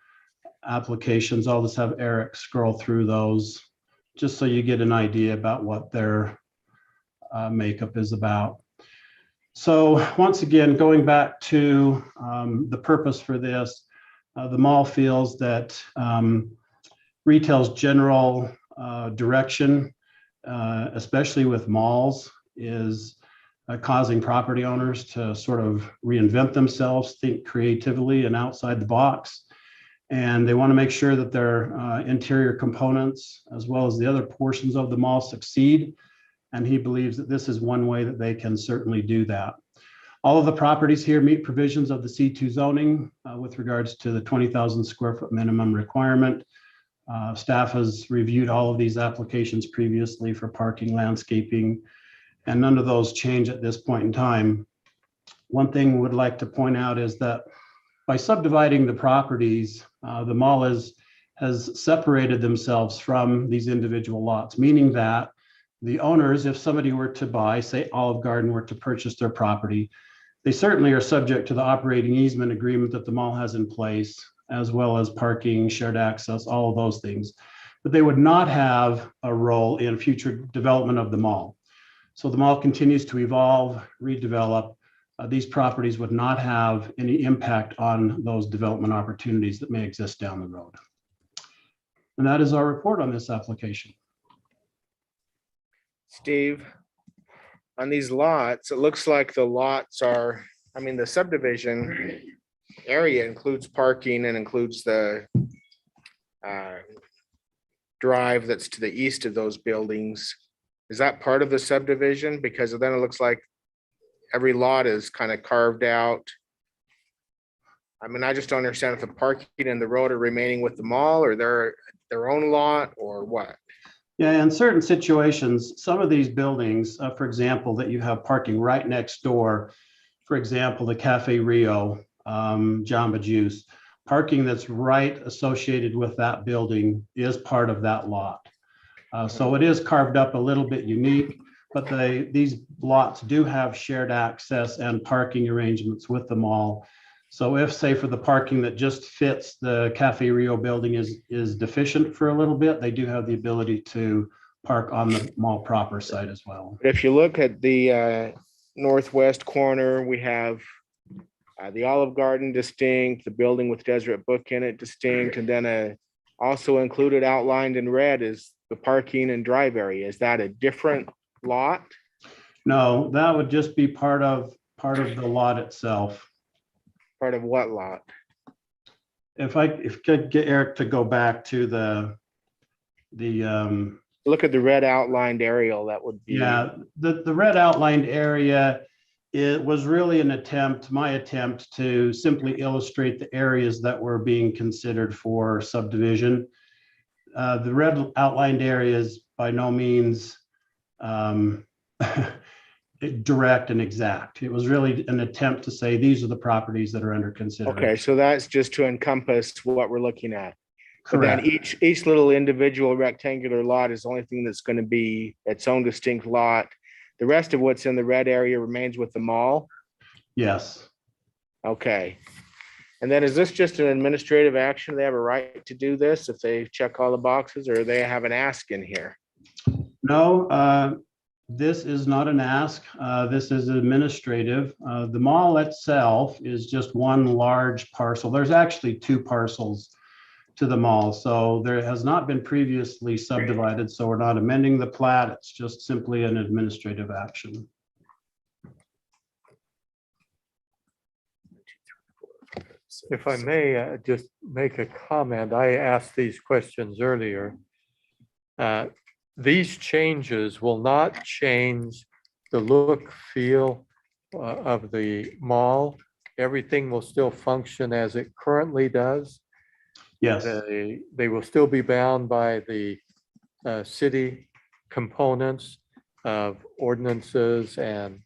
applications. I'll just have Eric scroll through those just so you get an idea about what their makeup is about. So once again, going back to the purpose for this, the mall feels that retail's general direction, especially with malls, is causing property owners to sort of reinvent themselves, think creatively and outside the box. And they want to make sure that their interior components, as well as the other portions of the mall, succeed. And he believes that this is one way that they can certainly do that. All of the properties here meet provisions of the C2 zoning with regards to the 20,000 square foot minimum requirement. Staff has reviewed all of these applications previously for parking, landscaping, and none of those change at this point in time. One thing we'd like to point out is that by subdividing the properties, the mall has separated themselves from these individual lots, meaning that the owners, if somebody were to buy, say Olive Garden were to purchase their property, they certainly are subject to the operating easement agreement that the mall has in place, as well as parking, shared access, all of those things. But they would not have a role in future development of the mall. So the mall continues to evolve, redevelop. These properties would not have any impact on those development opportunities that may exist down the road. And that is our report on this application. Steve, on these lots, it looks like the lots are, I mean, the subdivision area includes parking and includes the drive that's to the east of those buildings. Is that part of the subdivision? Because then it looks like every lot is kind of carved out. I mean, I just don't understand if the parking and the road are remaining with the mall, or they're their own lot, or what? Yeah, in certain situations, some of these buildings, for example, that you have parking right next door, for example, the Cafe Rio, Jamba Juice, parking that's right associated with that building is part of that lot. So it is carved up a little bit unique, but these lots do have shared access and parking arrangements with the mall. So if, say, for the parking that just fits the Cafe Rio building is deficient for a little bit, they do have the ability to park on the mall proper site as well. But if you look at the northwest corner, we have the Olive Garden distinct, the building with Deseret Book in it distinct, and then also included outlined in red is the parking and drive area. Is that a different lot? No, that would just be part of the lot itself. Part of what lot? If I could get Eric to go back to the Look at the red outlined aerial, that would be. yeah, the red outlined area, it was really my attempt to simply illustrate the areas that were being considered for subdivision. The red outlined areas by no means direct and exact. It was really an attempt to say these are the properties that are under consideration. Okay, so that's just to encompass what we're looking at. But then Correct. each little individual rectangular lot is the only thing that's going to be its own distinct lot. The rest of what's in the red area remains with the mall. Yes. Okay. And then is this just an administrative action? They have a right to do this if they check all the boxes, or they have an ask in here? No, this is not an ask. This is administrative. The mall itself is just one large parcel. There's actually two parcels to the mall. So there has not been previously subdivided. So we're not amending the plat. It's just simply an administrative action. If I may, just make a comment. I asked these questions earlier. These changes will not change the look, feel of the mall. Everything will still function as it currently does. Yes, They will still be bound by the city components of ordinances and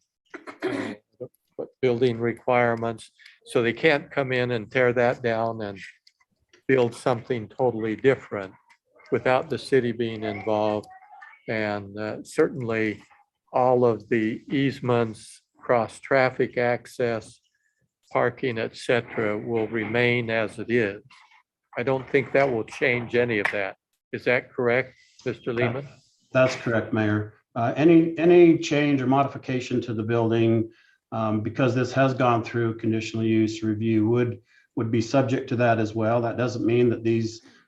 building requirements. So they can't come in and tear that down and build something totally different without the city being involved. And certainly all of the easements, cross-traffic access, parking, et cetera, will remain as it is. I don't think that will change any of that. Is that correct, Mr. Lehman? that's correct, Mayor. Any change or modification to the building, because this has gone through conditional use review, would be subject to that as well. That doesn't mean that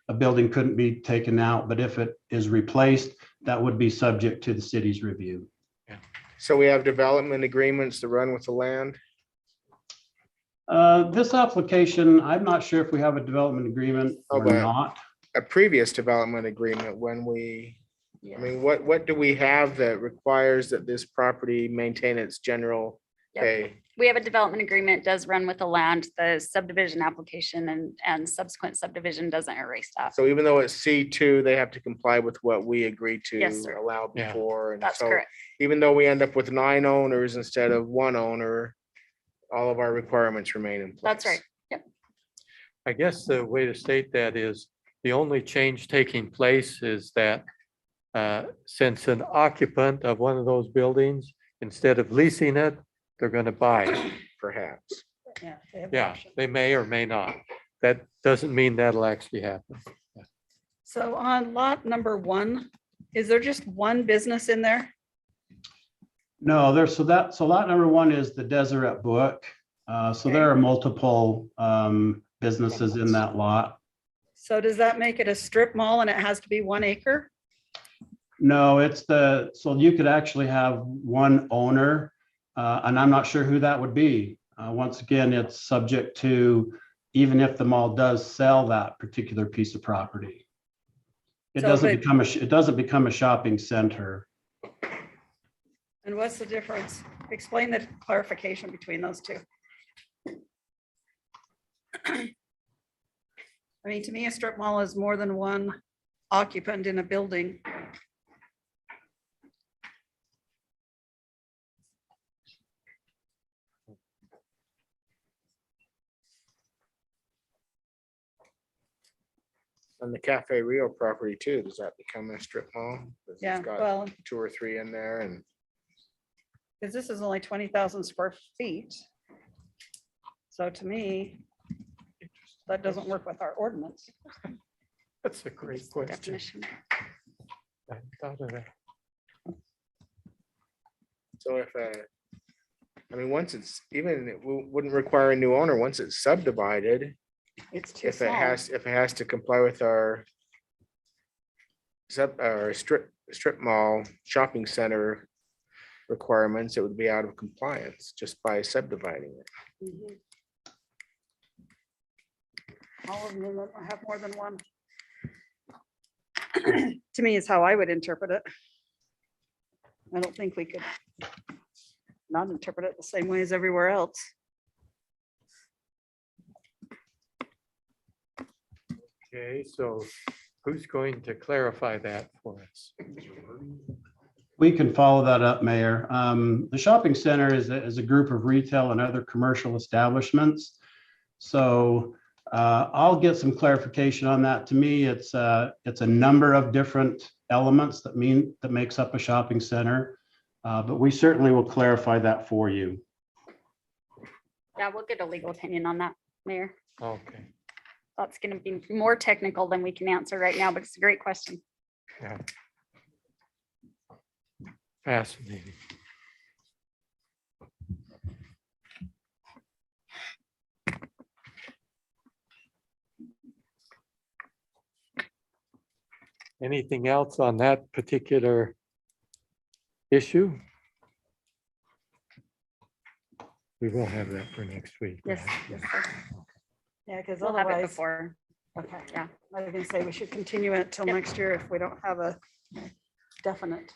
a building couldn't be taken out, but if it is replaced, that would be subject to the city's review. So we have development agreements to run with the land? This application, I'm not sure if we have a development agreement or Okay. not. A previous development agreement when I mean, what do we have that requires that this property maintain its general Yep. pay? We have a development agreement, does run with the land, the subdivision application and subsequent subdivision doesn't erase that. So even though it's C2, they have to comply with what we agreed to Yes, sir. allow Yeah. before. And That's so correct. even though we end up with 9 owners instead of 1 owner, all of our requirements remain in place. That's right. I guess the way to state that is the only change taking place is that since an occupant of one of those buildings, instead of leasing it, they're going to buy it. Perhaps. Yeah. they have the Yeah, option. they may or may not. That doesn't mean that'll actually happen. So on lot number 1, is there just one business in there? No, so lot number 1 is the Deseret Book. So there are multiple businesses in that lot. So does that make it a strip mall and it has to be 1 acre? No, so you could actually have one owner, and I'm not sure who that would be. Once again, it's subject to, even if the mall does sell that particular piece of property. It So doesn't become a shopping center. And what's the difference? Explain the clarification between those two. I mean, to me, a strip mall is more than one occupant in a building. And the Cafe Rio property too, does that become a strip mall? 'Cause it's Yeah, got well, 2 or 3 in there and because this is only 20,000 square feet. So to me, that doesn't work with our ordinance. That's a great question. Definition. I hadn't thought of that. so if, I mean, once it's, even it wouldn't require a new owner, once it's subdivided, It's too if it small. has to comply with our strip mall shopping center requirements, it would be out of compliance just by subdividing it. Mhm. All of them that have more than one. To me is how I would interpret it. I don't think we could not interpret it the same way as everywhere else. Okay, so who's going to clarify that for us? We can follow that up, Mayor. The shopping center is a group of retail and other commercial establishments. So I'll get some clarification on that. To me, it's a number of different elements that makes up a shopping center. But we certainly will clarify that for you. Yeah, we'll get a legal opinion on that, Mayor. Okay, That's going to be more technical than we can answer right now, but it's a great question. yeah. Fascinating. Anything else on that particular issue? We will have that for next week. Yes, right? yes, sir. Yeah, because We'll have it otherwise, before. okay, Yeah. I was gonna say we should continue it till Yep. next year if we don't have a definite.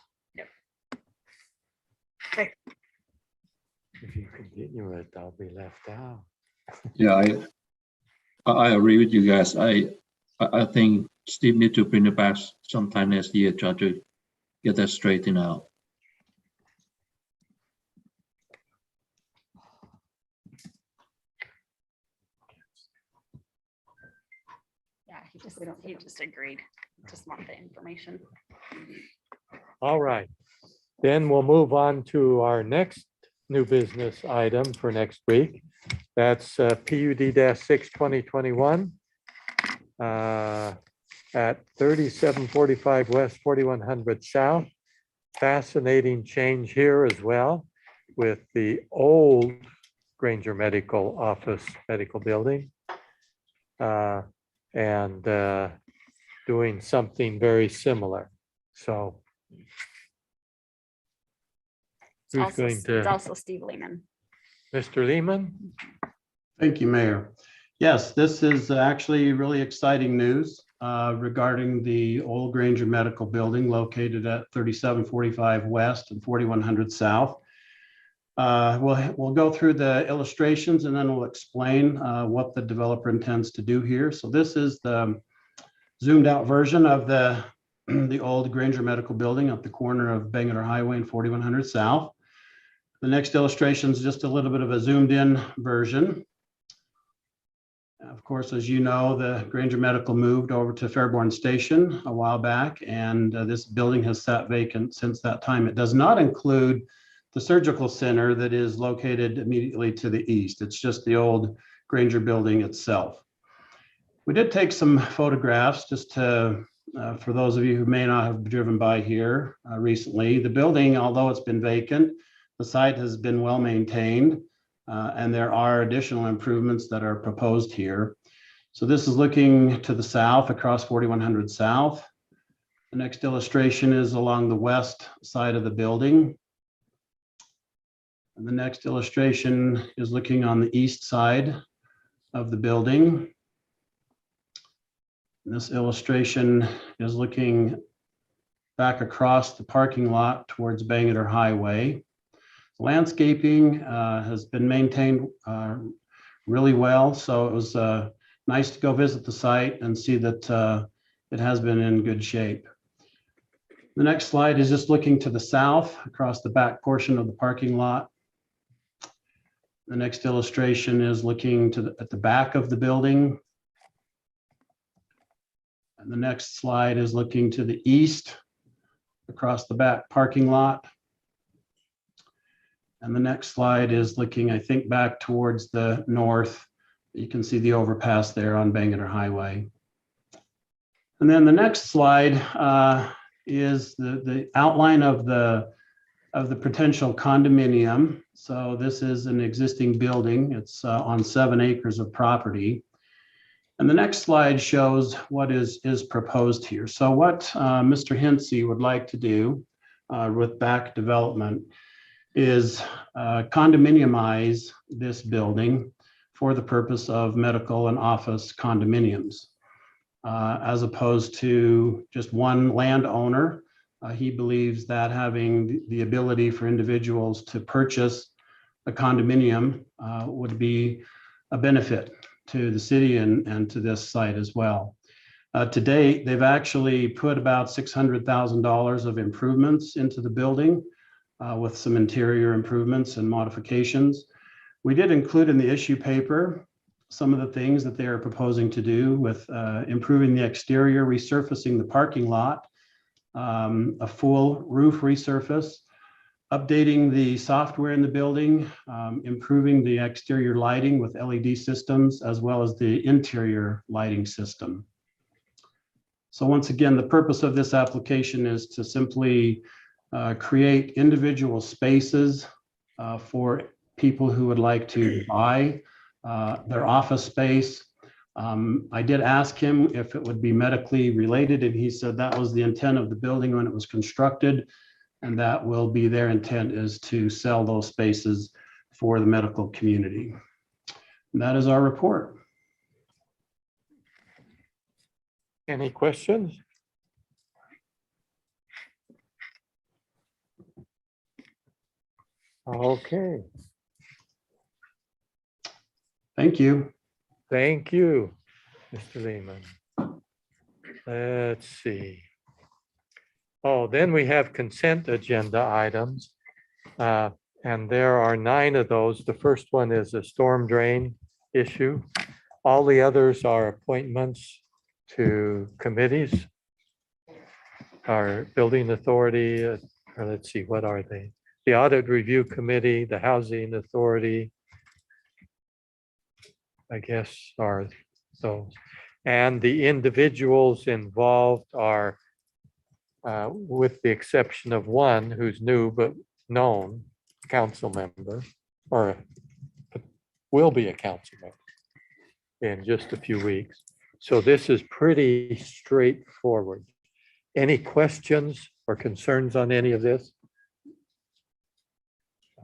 If you continue it, I'll be left out. Yeah, I agree with you guys. I think Steve need to bring it back sometime next year, try to get that straightened out. Yeah, he just agreed. Just want the information. All right, then we'll move on to our next new business item for next week. That's PUD 6 2021 at 3745 West, 4100 South. Fascinating change here as well with the old Granger Medical Office Medical Building. And doing something very similar. So It's who's also, going it's to, also Steve Lehman. Mr. Lehman? Thank you, Mayor. Yes, this is actually really exciting news regarding the old Granger Medical Building located at 3745 West and 4100 South. We'll go through the illustrations and then we'll explain what the developer intends to do here. So this is the zoomed out version of the old Granger Medical Building at the corner of Bangerter Highway and 4100 South. The next illustration is just a little bit of a zoomed in version. Of course, as you know, the Granger Medical moved over to Fairborn Station a while back, and this building has sat vacant since that time. It does not include the surgical center that is located immediately to the east. It's just the old Granger building itself. We did take some photographs just to, for those of you who may not have driven by here recently. The building, although it's been vacant, the site has been well maintained, and there are additional improvements that are proposed here. So this is looking to the south across 4100 South. The next illustration is along the west side of the building. And the next illustration is looking on the east side of the building. This illustration is looking back across the parking lot towards Bangerter Highway. Landscaping has been maintained really well, so it was nice to go visit the site and see that it has been in good shape. The next slide is just looking to the south across the back portion of the parking lot. The next illustration is looking to at the back of the building. And the next slide is looking to the east across the back parking lot. And the next slide is looking, I think, back towards the north. You can see the overpass there on Bangerter Highway. And then the next slide is the outline of the potential condominium. So this is an existing building. It's on 7 acres of property. And the next slide shows what is proposed here. So what Mr. Hensey would like to do with back development is condominiumize this building for the purpose of medical and office condominiums. As opposed to just one landowner, he believes that having the ability for individuals to purchase a condominium would be a benefit to the city and to this site as well. To date, they've actually put about $600,000 of improvements into the building with some interior improvements and modifications. We did include in the issue paper some of the things that they are proposing to do with improving the exterior, resurfacing the parking lot, a full roof resurface, updating the software in the building, improving the exterior lighting with LED systems, as well as the interior lighting system. So once again, the purpose of this application is to simply create individual spaces for people who would like to buy their office space. I did ask him if it would be medically related, and he said that was the intent of the building when it was constructed, and that will be their intent, is to sell those spaces for the medical community. And that is our report. Any questions? Okay, Thank you. thank you, Mr. Lehman. Let's see. Oh, then we have consent agenda items. And there are 9 of those. The first one is a storm drain issue. All the others are appointments to committees. Our building authority, or let's see, what are they? The audit review committee, the housing authority, I guess are those. And the individuals involved are, with the exception of one who's new but known council member, or will be a council member in just a few weeks. So this is pretty straightforward. Any questions or concerns on any of this?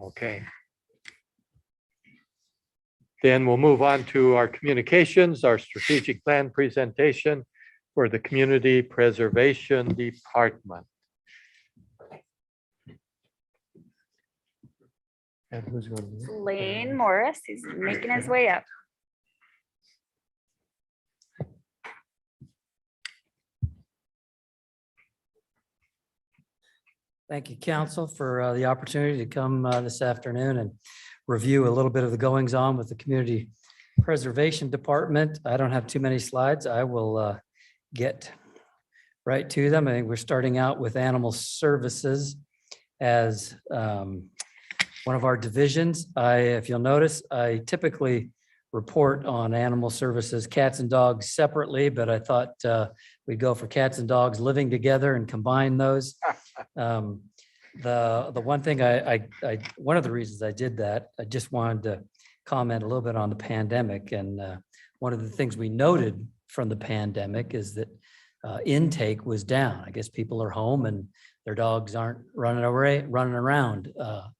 Okay. Then we'll move on to our communications, our strategic plan presentation for the Community Preservation Department. And who's going to? Lane Morris, he's making his way up. Thank you, council, for the opportunity to come this afternoon and review a little bit of the goings on with the Community Preservation Department. I don't have too many slides. I will get right to them. I think we're starting out with Animal Services as one of our divisions. If you'll notice, I typically report on Animal Services, cats and dogs separately, but I thought we'd go for cats and dogs living together and combine those. The one thing one of the reasons I did that, I just wanted to comment a little bit on the pandemic. And one of the things we noted from the pandemic is that intake was down. I guess people are home and their dogs aren't running around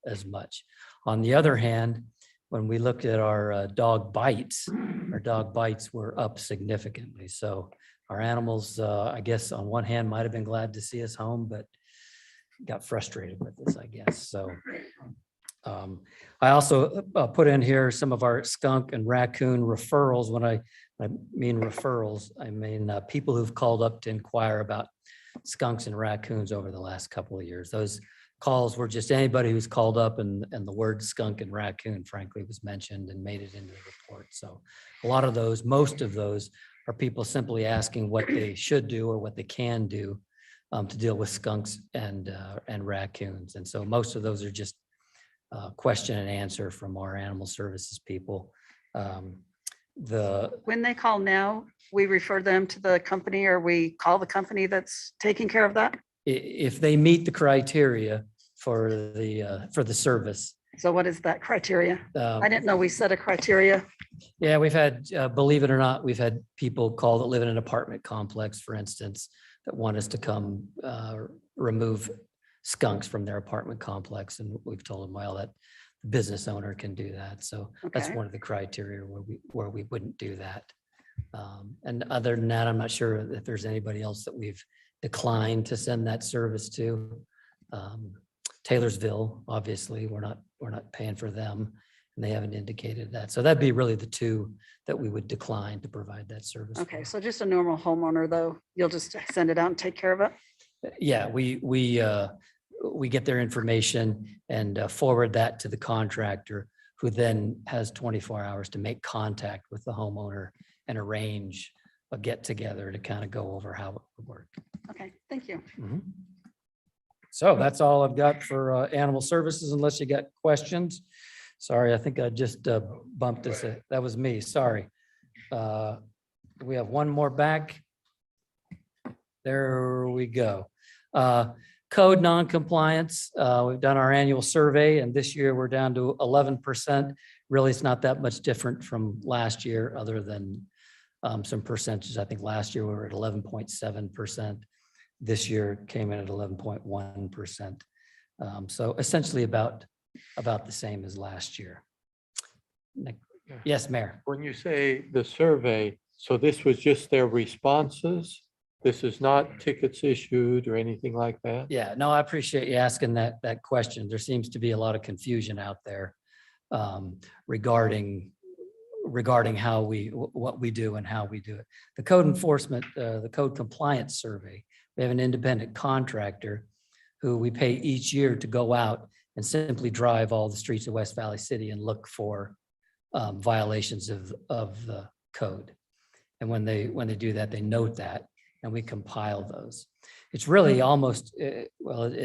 as much. On the other hand, when we looked at our dog bites were up significantly. So our animals, I guess on one hand, might have been glad to see us home, but got frustrated with this, I guess. So I also put in here some of our skunk and raccoon referrals. When I mean referrals, I mean people who've called up to inquire about skunks and raccoons over the last couple of years. Those calls were just anybody who's called up and the word skunk and raccoon, frankly, was mentioned and made it into the report. So a lot of those, most of those are people simply asking what they should do or what they can do to deal with skunks and raccoons. And so most of those are just question and answer from our animal services people. When they call now, we refer them to the company, or we call the company that's taking care of that? If they meet the criteria for the service. So what is that criteria? Um, I didn't know we set a criteria. Yeah, we've had, believe it or not, we've had people call that live in an apartment complex, for instance, that want us to come remove skunks from their apartment complex. And we've told them, well, that the business owner can do that. So that's Okay. one of the criteria where we wouldn't do that. And other than that, I'm not sure if there's anybody else that we've declined to send that service to. Taylorsville, obviously, we're not paying for them, and they haven't indicated that. So that'd be really the two that we would decline to provide that service. Okay, so just a normal homeowner though, you'll just send it out and take care of it? Yeah, we get their information and forward that to the contractor, who then has 24 hours to make contact with the homeowner and arrange a get together to kind of go over how it would work. Okay, thank you. Mhm. So that's all I've got for animal services, unless you got questions. Sorry, I think I just bumped this. That was me, sorry. We have one more back. There we go. Code noncompliance, we've done our annual survey, and this year we're down to 11%. Really, it's not that much different from last year, other than some percentages. I think last year we were at 11.7%. This year came in at 11.1%. So essentially about the same as last year. Yes, Mayor. When you say the survey, so this was just their responses? This is not tickets issued or anything like that? Yeah, no, I appreciate you asking that question. There seems to be a lot of confusion out there regarding how what we do and how we do it. The code enforcement, the code compliance survey, we have an independent contractor who we pay each year to go out and simply drive all the streets of West Valley City and look for violations of the code. And when they do that, they note that, and we compile those. It's really almost,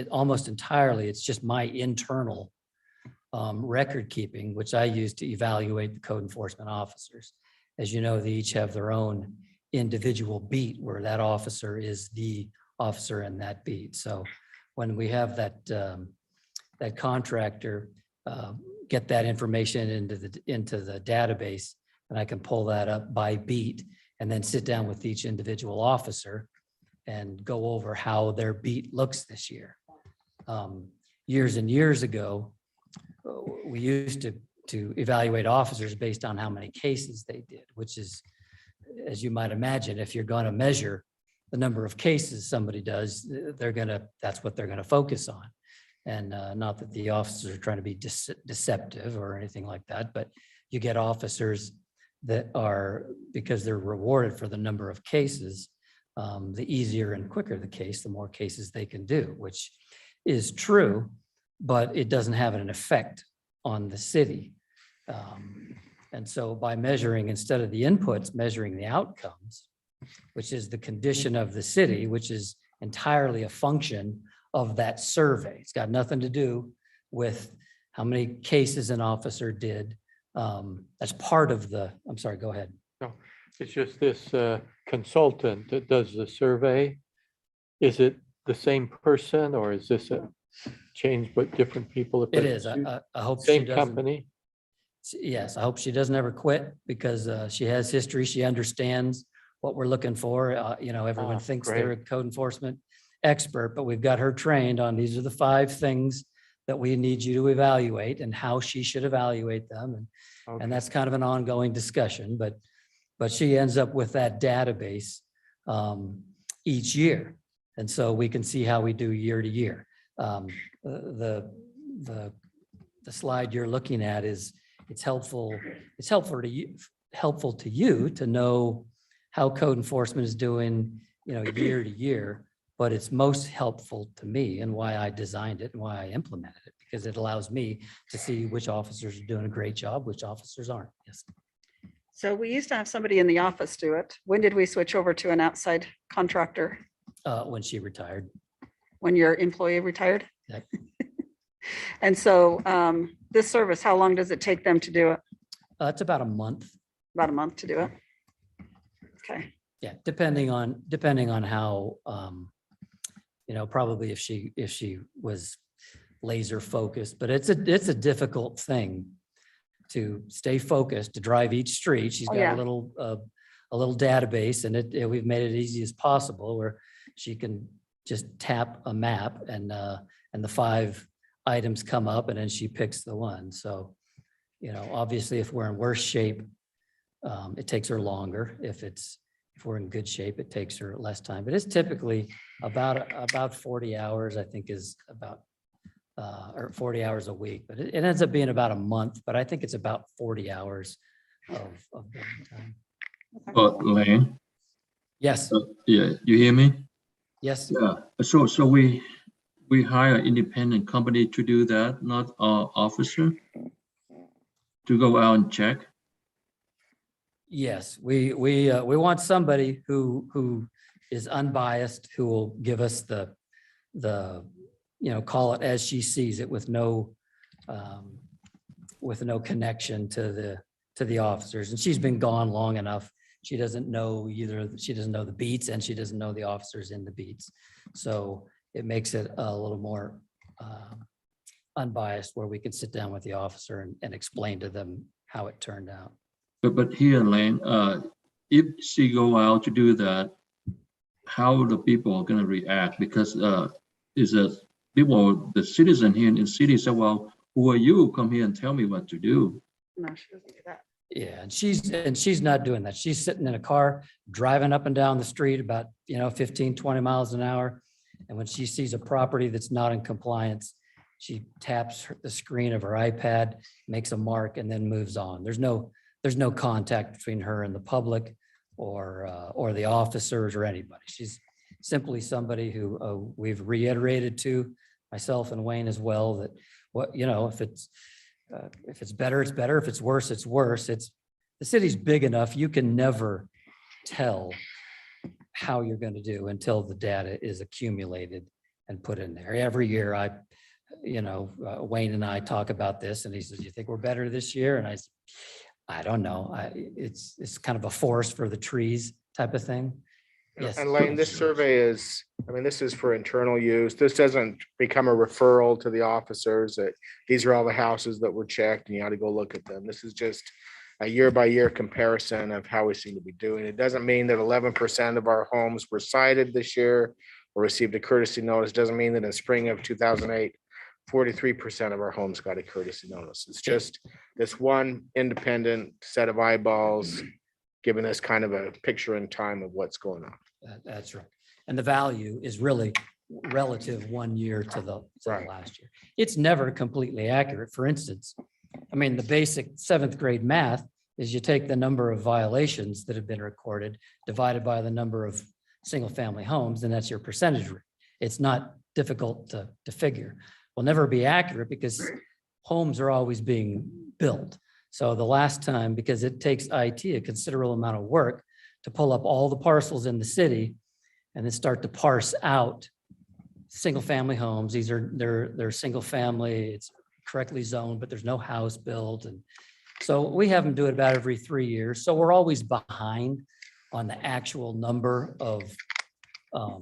almost entirely, it's just my internal record keeping, which I use to evaluate the code enforcement officers. As you know, they each have their own individual beat where that officer is the officer in that beat. So when we have that contractor get that information into the database, and I can pull that up by beat and then sit down with each individual officer and go over how their beat looks this year. Years and years ago, we used to evaluate officers based on how many cases they did, which is, as you might imagine, if you're going to measure the number of cases somebody does, that's what they're going to focus on. And not that the officers are trying to be deceptive or anything like that, but you get officers that are, because they're rewarded for the number of cases, the easier and quicker the case, the more cases they can do, which is true, but it doesn't have an effect on the city. And so by measuring, instead of the inputs, measuring the outcomes, which is the condition of the city, which is entirely a function of that survey. It's got nothing to do with how many cases an officer did. That's part of I'm sorry, go ahead. No, it's just this consultant that does the survey. Is it the same person, or is this a change but different people? It is. I hope she Same doesn't. company? Yes, I hope she doesn't ever quit, because she has history. She understands what we're looking for. Everyone thinks they're a code enforcement expert, but we've got her trained on these are the 5 things that we need you to evaluate and how she should evaluate them. And that's kind of an ongoing discussion, but she ends up with that database each year. And so we can see how we do year to year. The slide you're looking at it's helpful to you to know how code enforcement is doing, year to year, but it's most helpful to me and why I designed it and why I implemented it, because it allows me to see which officers are doing a great job, which officers aren't. Yes. So we used to have somebody in the office do it. When did we switch over to an outside contractor? When she retired. When your employee retired? Yep. And so this service, how long does it take them to do it? It's about a month. About a month to do it? Okay. Yeah, depending on how, probably if she was laser focused, but it's a difficult thing to stay focused, to drive each street. She's got a little database, and we've made it easy as possible where she can just tap a map and the 5 items come up, and then she picks the one. So, obviously if we're in worse shape, it takes her longer. If we're in good shape, it takes her less time, but it's typically about 40 hours, I think is about, or 40 hours a week, but it ends up being about a month, but I think it's about 40 hours of building time. Lane, Yes, yeah, you hear me? yes. Yeah, so we hire an independent company to do that, not our officer, to go out and check. Yes, we want somebody who is unbiased, who will give us the call it as she sees it with no connection to the officers. And she's been gone long enough. She doesn't know she doesn't know the beats and she doesn't know the officers in the beats. So it makes it a little more unbiased where we can sit down with the officer and explain to them how it turned out. But here, Lane, if she go out to do that, how the people are gonna react? Because the citizen here in the city say, well, who are you? Come here and tell me what to do. No, she doesn't do that. Yeah, and she's not doing that. She's sitting in a car, driving up and down the street about, 15, 20 miles an hour. And when she sees a property that's not in compliance, she taps the screen of her iPad, makes a mark, and then moves on. There's no contact between her and the public or the officers or anybody. She's simply somebody who we've reiterated to, myself and Wayne as well, that if it's better, it's better. If it's worse, it's worse. The city's big enough, you can never tell how you're going to do until the data is accumulated and put in there. Every year Wayne and I talk about this and he says, you think we're better this year? And I said, I don't know. It's kind of a forest for the trees type of thing. Yes. And Lane, this survey is, this is for internal use. This doesn't become a referral to the officers that these are all the houses that were checked and you ought to go look at them. This is just a year by year comparison of how we seem to be doing. It doesn't mean that 11% of our homes were cited this year or received a courtesy notice. Doesn't mean that in spring of 2008, 43% of our homes got a courtesy notice. It's just this one independent set of eyeballs giving us kind of a picture in time of what's going on. That's right. And the value is really relative 1 year to the last year. It's never completely accurate. For instance, the basic 7th grade math is you take the number of violations that have been recorded divided by the number of single family homes, and that's your percentage rate. It's not difficult to figure. Will never be accurate because homes are always being built. So the last time, because it takes IT a considerable amount of work to pull up all the parcels in the city and then start to parse out single family homes. They're single family, it's correctly zoned, but there's no house built. And so we have them do it about every 3 years. So we're always behind on the actual number of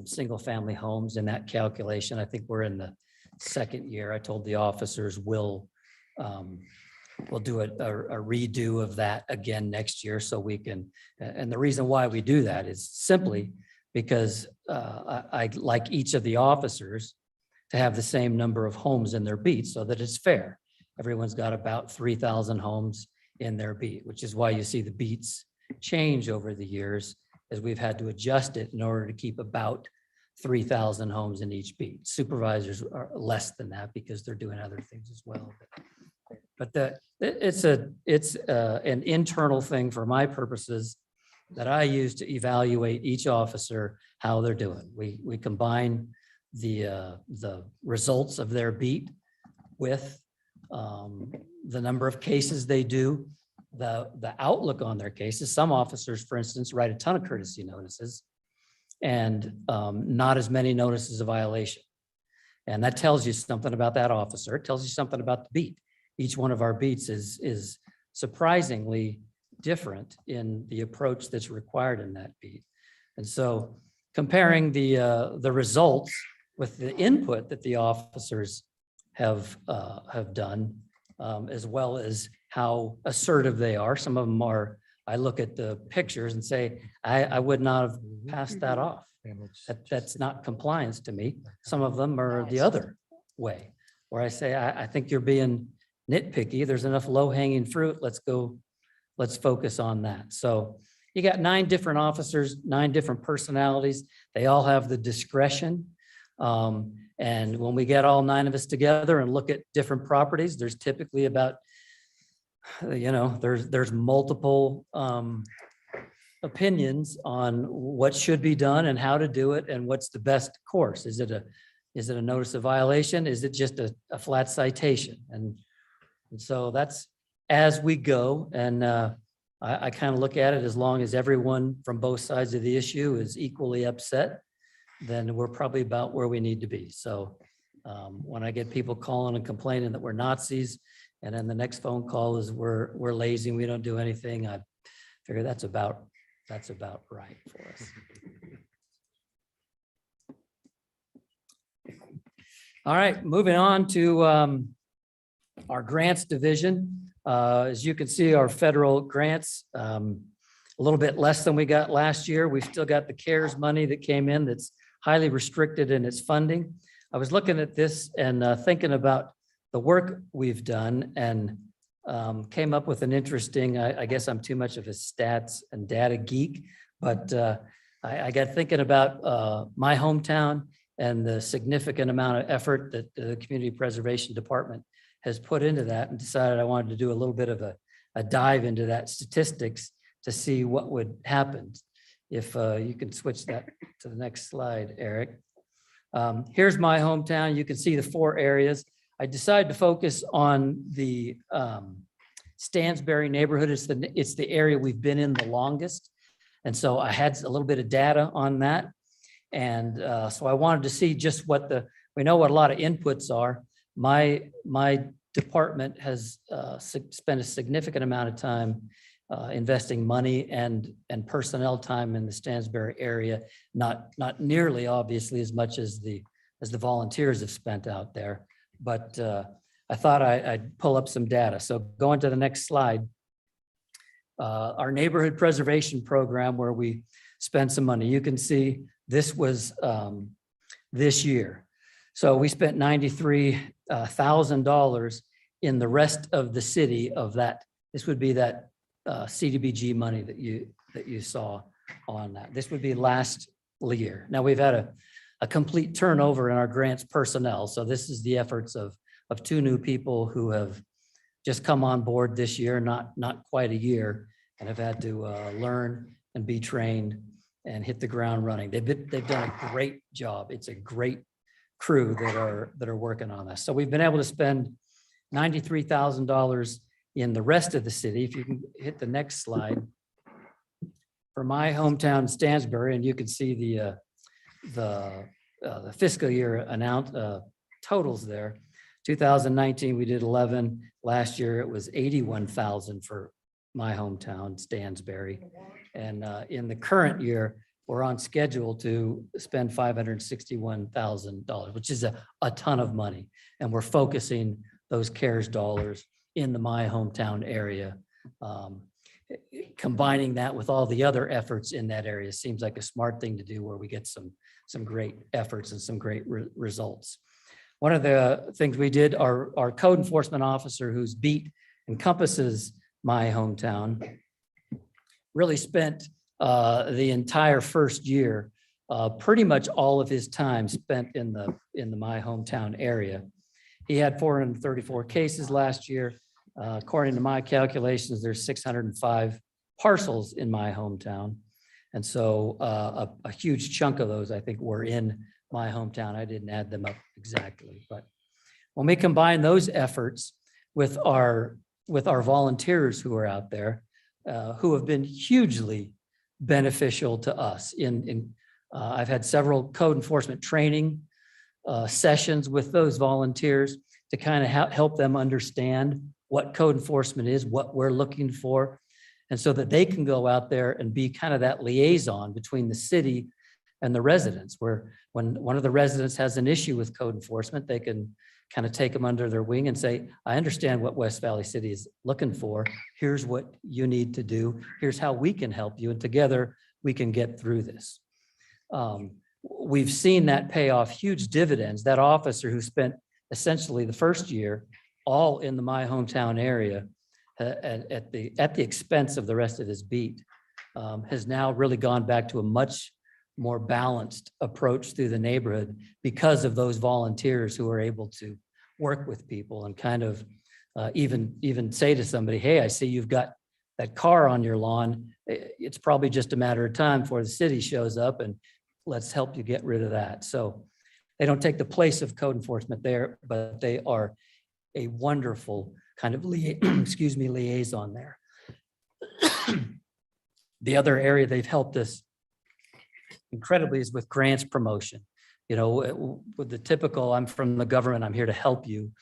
single family homes in that calculation. I think we're in the 2nd year. I told the officers we'll do a redo of that again next year so we can, and the reason why we do that is simply because I'd like each of the officers to have the same number of homes in their beat so that it's fair. Everyone's got about 3,000 homes in their beat, which is why you see the beats change over the years as we've had to adjust it in order to keep about 3,000 homes in each beat. Supervisors are less than that because they're doing other things as well. But it's an internal thing for my purposes that I use to evaluate each officer, how they're doing. We combine the results of their beat with the number of cases they do, the outlook on their cases. Some officers, for instance, write a ton of courtesy notices and not as many notices of violation. And that tells you something about that officer. It tells you something about the beat. Each one of our beats is surprisingly different in the approach that's required in that beat. And so comparing the results with the input that the officers have done, as well as how assertive they are. Some of them are, I look at the pictures and say, I would not have passed that off. That's not compliance to me. Some of them are the other way, where I say, I think you're being nitpicky. There's enough low-hanging fruit. Let's focus on that. So you got 9 different officers, 9 different personalities. They all have the discretion. And when we get all 9 of us together and look at different properties, there's typically about, there's multiple opinions on what should be done and how to do it and what's the best course. Is it a notice of violation? Is it just a flat citation? And so that's as we go. And I kind of look at it, as long as everyone from both sides of the issue is equally upset, then we're probably about where we need to be. So When I get people calling and complaining that we're Nazis, and then the next phone call is we're lazy and we don't do anything, I figure that's about right for us. All right, moving on to our grants division. As you can see, our federal grants, a little bit less than we got last year. We've still got the CARES money that came in that's highly restricted in its funding. I was looking at this and thinking about the work we've done and came up with an interesting, I guess I'm too much of a stats and data geek, but I got thinking about my hometown and the significant amount of effort that the Community Preservation Department has put into that, and decided I wanted to do a little bit of a dive into that statistics to see what would happen. If you can switch that to the next slide, Eric. Here's my hometown. You can see the 4 areas. I decided to focus on the Stansbury neighborhood. It's the area we've been in the longest. And so I had a little bit of data on that. And so I wanted to see just we know what a lot of inputs are. My department has spent a significant amount of time investing money and personnel time in the Stansbury area, not nearly obviously as much as the volunteers have spent out there. But I thought I'd pull up some data. So going to the next slide, our neighborhood preservation program where we spent some money. You can see this was this year. So we spent $93,000 in the rest of the city of that. This would be that CDBG money that you saw on that. This would be last year. Now we've had a complete turnover in our grants personnel. So this is the efforts of 2 new people who have just come on board this year, not quite a year, and have had to learn and be trained and hit the ground running. They've done a great job. It's a great crew that are working on this. So we've been able to spend $93,000 in the rest of the city. If you can hit the next slide. For my hometown, Stansbury, and you can see the fiscal year totals there. 2019, we did 11. Last year, it was 81,000 for my hometown, Stansbury. And in the current year, we're on schedule to spend $561,000, which is a ton of money. And we're focusing those CARES dollars in the my hometown area. Combining that with all the other efforts in that area seems like a smart thing to do, where we get some great efforts and some great results. One of the things we did, our code enforcement officer, whose beat encompasses my hometown, really spent the entire first year, pretty much all of his time spent in the my hometown area. He had 434 cases last year. According to my calculations, there's 605 parcels in my hometown. And so a huge chunk of those, I think, were in my hometown. I didn't add them up exactly, but when we combine those efforts with our volunteers who are out there, who have been hugely beneficial to us. I've had several code enforcement training sessions with those volunteers to kind of help them understand what code enforcement is, what we're looking for, and so that they can go out there and be kind of that liaison between the city and the residents, where when one of the residents has an issue with code enforcement, they can kind of take them under their wing and say, I understand what West Valley City is looking for. Here's what you need to do. Here's how we can help you. And together we can get through this. We've seen that pay off huge dividends. That officer who spent essentially the first year all in the my hometown area at the expense of the rest of his beat, has now really gone back to a much more balanced approach through the neighborhood because of those volunteers who are able to work with people and kind of even say to somebody, hey, I see you've got that car on your lawn. It's probably just a matter of time before the city shows up, and let's help you get rid of that. So they don't take the place of code enforcement there, but they are a wonderful kind of liaison there. The other area they've helped us incredibly is with grants promotion, you know, with the typical, I'm from the government, I'm here to help you,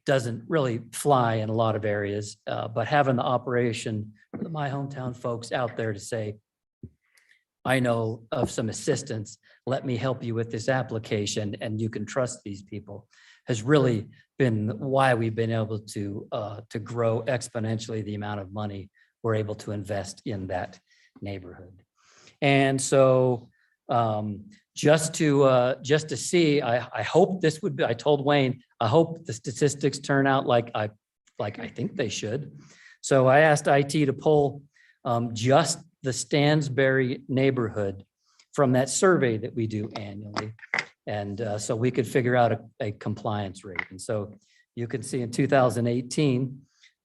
doesn't really fly in a lot of areas. But having the operation, my hometown folks out there to say, I know of some assistance, let me help you with this application, and you can trust these people, has really been why we've been able to grow exponentially the amount of money we're able to invest in that neighborhood. And so just to see, I hope this would be, I told Wayne, I hope the statistics turn out like I think they should. So I asked IT to pull just the Stansberry neighborhood from that survey that we do annually. And so we could figure out a compliance rate. And so you can see in 2018,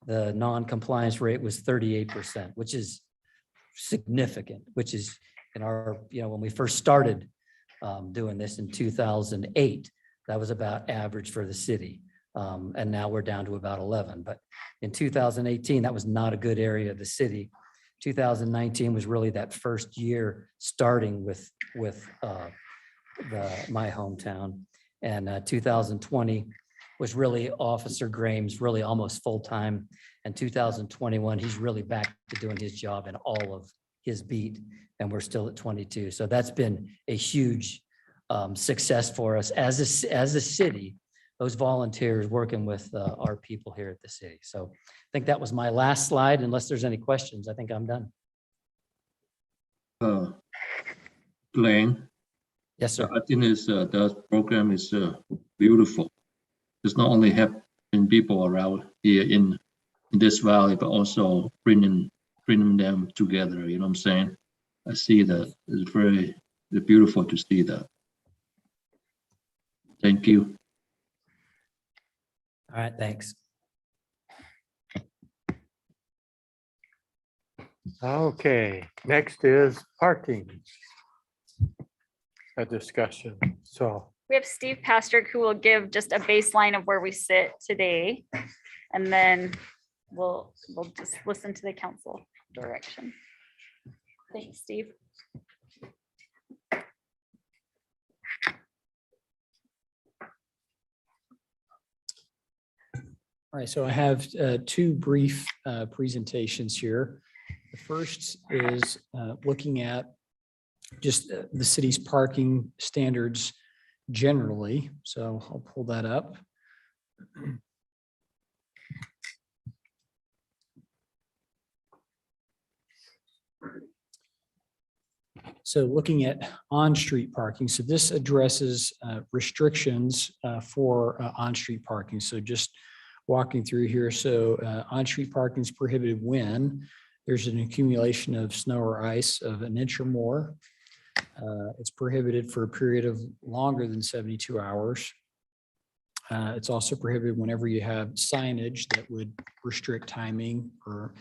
the non-compliance rate was 38%, which is significant, which is in our, you know, when we first started doing this in 2008, that was about average for the city. And now we're down to about 11. But in 2018, that was not a good area of the city. 2019 was really that first year starting with my hometown. And 2020 was really Officer Graham's really almost full-time. And 2021, he's really back to doing his job in all of his beat, and we're still at 22. So that's been a huge success for us as a city, those volunteers working with our people here at the city. So I think that was my last slide. Unless there's any questions, I think I'm done. Glenn, Yes, sir. I think the program is beautiful. It's not only helping people around here in this valley, but also bringing them together. You know what I'm saying? I see that. It's very beautiful to see that. Thank you. All right, thanks. Okay, next is parking. A discussion, so. We have Steve Pastrick who will give just a baseline of where we sit today. And then we'll just listen to the council direction. Thanks, Steve. All right, so I have two brief presentations here. The first is looking at just the city's parking standards generally. So I'll pull that up. So looking at on-street parking, so this addresses restrictions for on-street parking. So just walking through here. So on-street parking is prohibited when there's an accumulation of snow or ice of an inch or more. It's prohibited for a period of longer than 72 hours. It's also prohibited whenever you have signage that would restrict timing or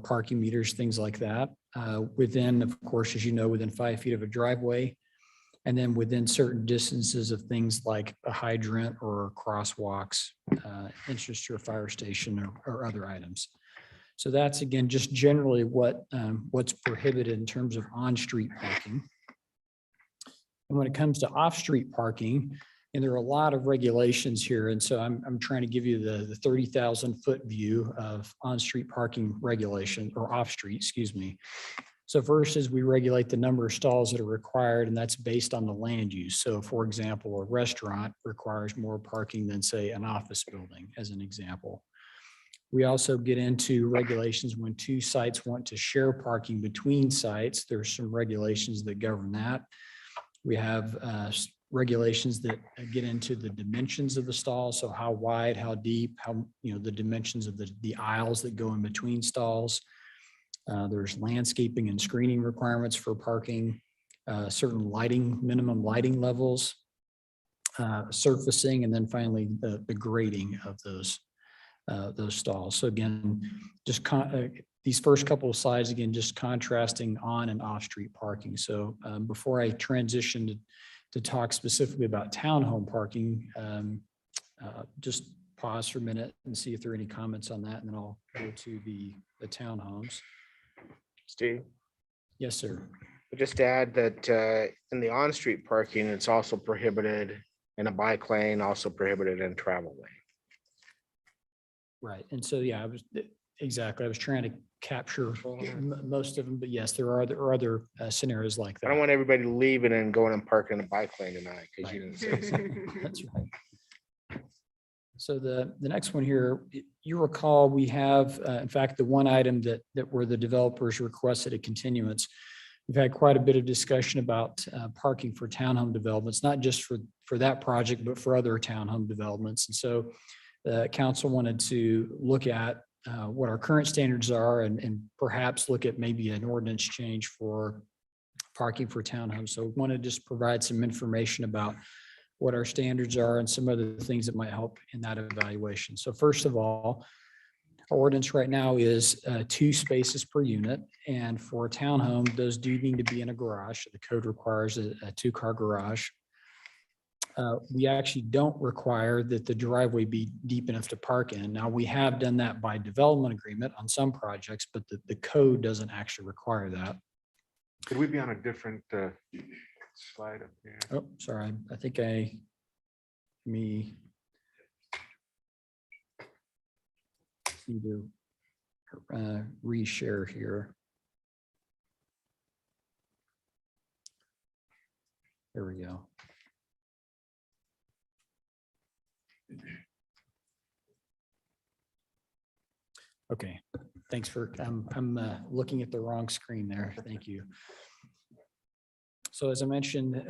parking meters, things like that. Within, of course, as you know, within 5 feet of a driveway, and then within certain distances of things like a hydrant or crosswalks, entrance to a fire station or other items. So that's, again, just generally what's prohibited in terms of on-street parking. And when it comes to off-street parking, and there are a lot of regulations here, and so I'm trying to give you the 30,000-foot view of on-street parking regulation, or off-street, excuse me. So first is we regulate the number of stalls that are required, and that's based on the land use. So for example, a restaurant requires more parking than, say, an office building, as an example. We also get into regulations when two sites want to share parking between sites. There's some regulations that govern that. We have regulations that get into the dimensions of the stall. So how wide, how deep, how, the dimensions of the aisles that go in between stalls. There's landscaping and screening requirements for parking, certain lighting, minimum lighting levels, surfacing, and then finally the grading of those stalls. So again, just these first couple of slides, again, just contrasting on and off street parking. So before I transition to talk specifically about townhome parking, just pause for a minute and see if there are any comments on that, and then I'll go to the townhomes. Steve? Yes, sir. Just add that in the on-street parking, it's also prohibited in a bike lane, also prohibited in travel lane. Right. And so, yeah, exactly. I was trying to capture most of them, but yes, there are other scenarios like I don't that. want everybody leaving and going and parking in a bike lane tonight because you didn't say so. That's right. So the next one here, you recall, we have, in fact, the one item that where the developers requested a continuance. We've had quite a bit of discussion about parking for townhome developments, not just for that project, but for other townhome developments. And so the council wanted to look at what our current standards are and perhaps look at maybe an ordinance change for parking for townhomes. So we want to just provide some information about what our standards are and some other things that might help in that evaluation. So first of all, our ordinance right now is 2 spaces per unit. And for a townhome, those do need to be in a garage. The code requires a 2-car garage. We actually don't require that the driveway be deep enough to park in. Now, we have done that by development agreement on some projects, but the code doesn't actually require that. Could we be on a different slide up here? Oh, sorry. I think me need to reshare here. There we go. Okay, thanks for, I'm looking at the wrong screen there. Thank you. So as I mentioned,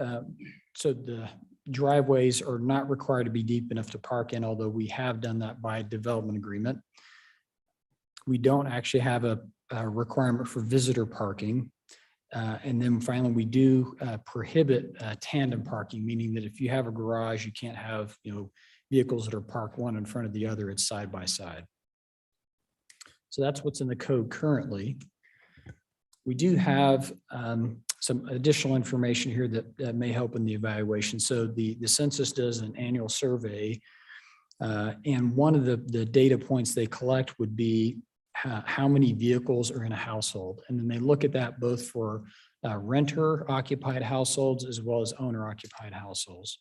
so the driveways are not required to be deep enough to park in, although we have done that by development agreement. We don't actually have a requirement for visitor parking. And then finally, we do prohibit tandem parking, meaning that if you have a garage, you can't have, vehicles that are parked one in front of the other, it's side by side. So that's what's in the code currently. We do have some additional information here that may help in the evaluation. So the census does an annual survey. And one of the data points they collect would be how many vehicles are in a household. And then they look at that both for renter occupied households as well as owner occupied households.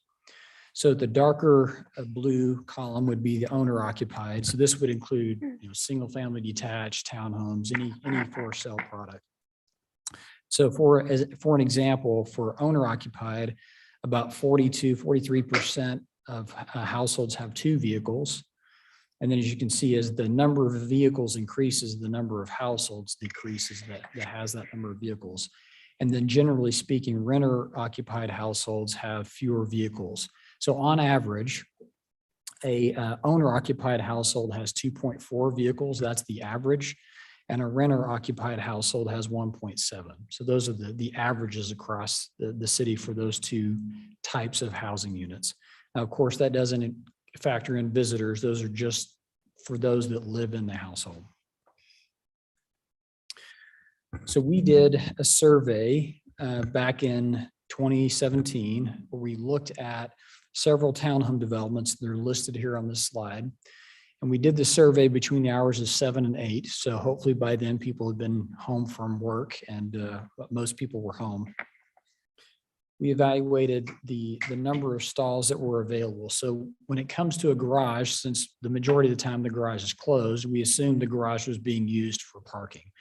So the darker blue column would be the owner occupied. So this would include single family detached, townhomes, any for sale product. So for an example, for owner occupied, about 43% of households have 2 vehicles. And then as you can see, as the number of vehicles increases, the number of households decreases that has that number of vehicles. And then generally speaking, renter occupied households have fewer vehicles. So on average, a owner occupied household has 2.4 vehicles. That's the average. And a renter occupied household has 1.7. So those are the averages across the city for those 2 types of housing units. Now, of course, that doesn't factor in visitors. Those are just for those that live in the household. So we did a survey back in 2017 where we looked at several townhome developments. They're listed here on this slide. And we did the survey between the hours of 7 and 8. So hopefully by then people had been home from work and most people were home. We evaluated the number of stalls that were available. So when it comes to a garage, since the majority of the time the garage is closed, we assumed the garage was being used for parking.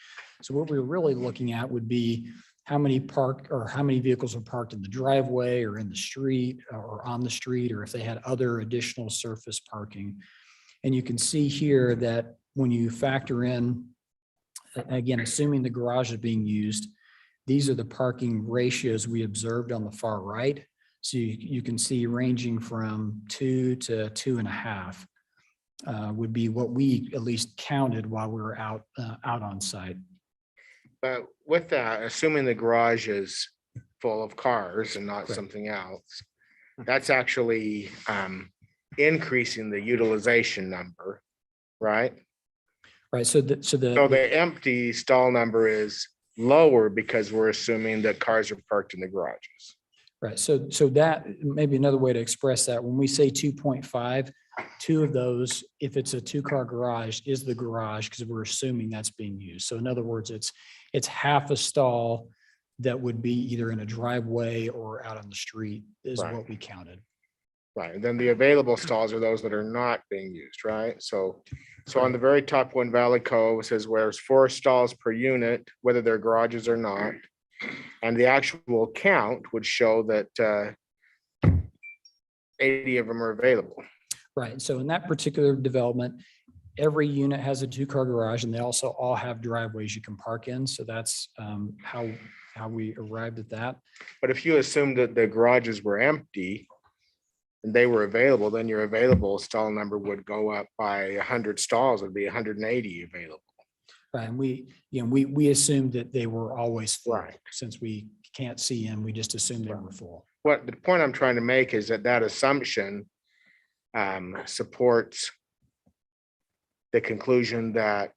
So what we were really looking at would be how many vehicles are parked in the driveway or in the street or on the street, or if they had other additional surface parking. And you can see here that when you factor in, again, assuming the garage is being used, these are the parking ratios we observed on the far right. So you can see ranging from 2 to 2.5 would be what we at least counted while we were out on site. But with that, assuming the garage is full of cars and not Correct. something else, that's actually increasing the utilization number, right? Right. So So the empty stall number is lower because we're assuming that cars are parked in the garages. right. So that maybe another way to express that, when we say 2.5, 2 of those, if it's a 2-car garage, is the garage because we're assuming that's being used. So in other words, it's half a stall that would be either in a driveway or out on the street is Right. what we counted. Right, and then the available stalls are those that are not being used, right? So on the very top one, Valley Cove, it says where's 4 stalls per unit, whether they're garages or not. And the actual count would show that 80 of them are available. Right. So in that particular development, every unit has a 2-car garage and they also all have driveways you can park in. So that's how we arrived at that. But if you assume that the garages were empty and they were available, then your available stall number would go up by 100 stalls, it'd be 180 available. Right. And we assumed that they were always full. Right. Since we can't see them, we just assumed they were full. What the point I'm trying to make is that assumption supports the conclusion that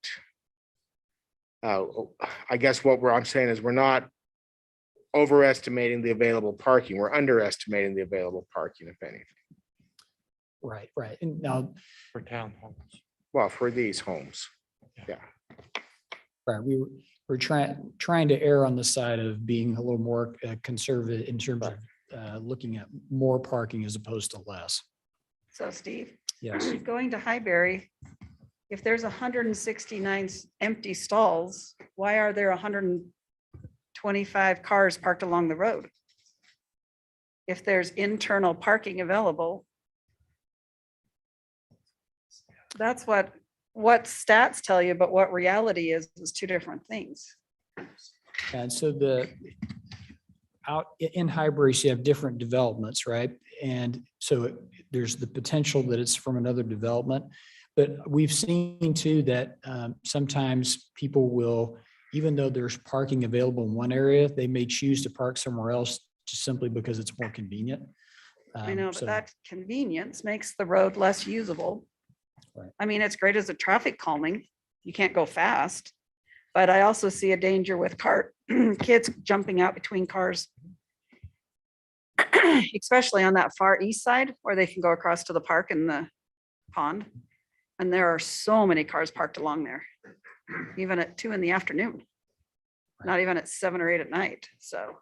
I guess I'm saying is we're not overestimating the available parking. We're underestimating the available parking, if anything. Right. Right. And now, For townhomes. Well, for these homes. Yeah. right, we're trying to err on the side of being a little more conservative in terms of looking at more parking as opposed to less. So Steve, Yes. going to Highbury, if there's 169 empty stalls, why are there 125 cars parked along the road? If there's internal parking available. That's what stats tell you, but what reality is two different things. And so out in Highbury, you have different developments, right? And so there's the potential that it's from another development. But we've seen too that sometimes people will, even though there's parking available in one area, they may choose to park somewhere else just simply because it's more convenient. I know, but So- that convenience makes the road less usable. Right. I mean, it's great as a traffic calming. You can't go fast. But I also see a danger with kids jumping out between cars. Especially on that far east side where they can go across to the park and the pond. And there are so many cars parked along there, even at 2 PM, not even at 7 or 8 at night. So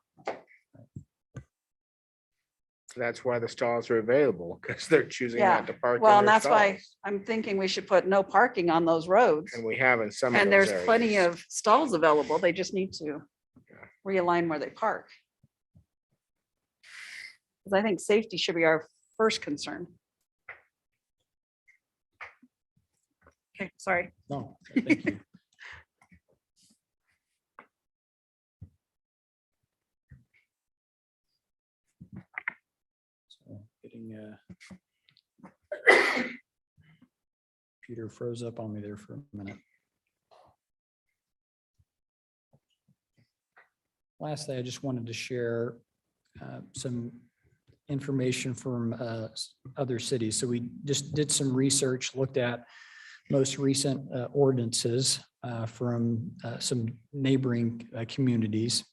That's why the stalls are available, because they're choosing Yeah, not to park. in well, and their that's why stalls. I'm thinking we should put no parking on those roads. And we have in some of And those there's plenty areas. of stalls available. They just need to realign where they park. Because I think safety should be our first concern. Okay, sorry. No, thank you. So getting Peter froze up on me there for a minute. Lastly, I just wanted to share some information from other cities. So we just did some research, looked at most recent ordinances from some neighboring communities.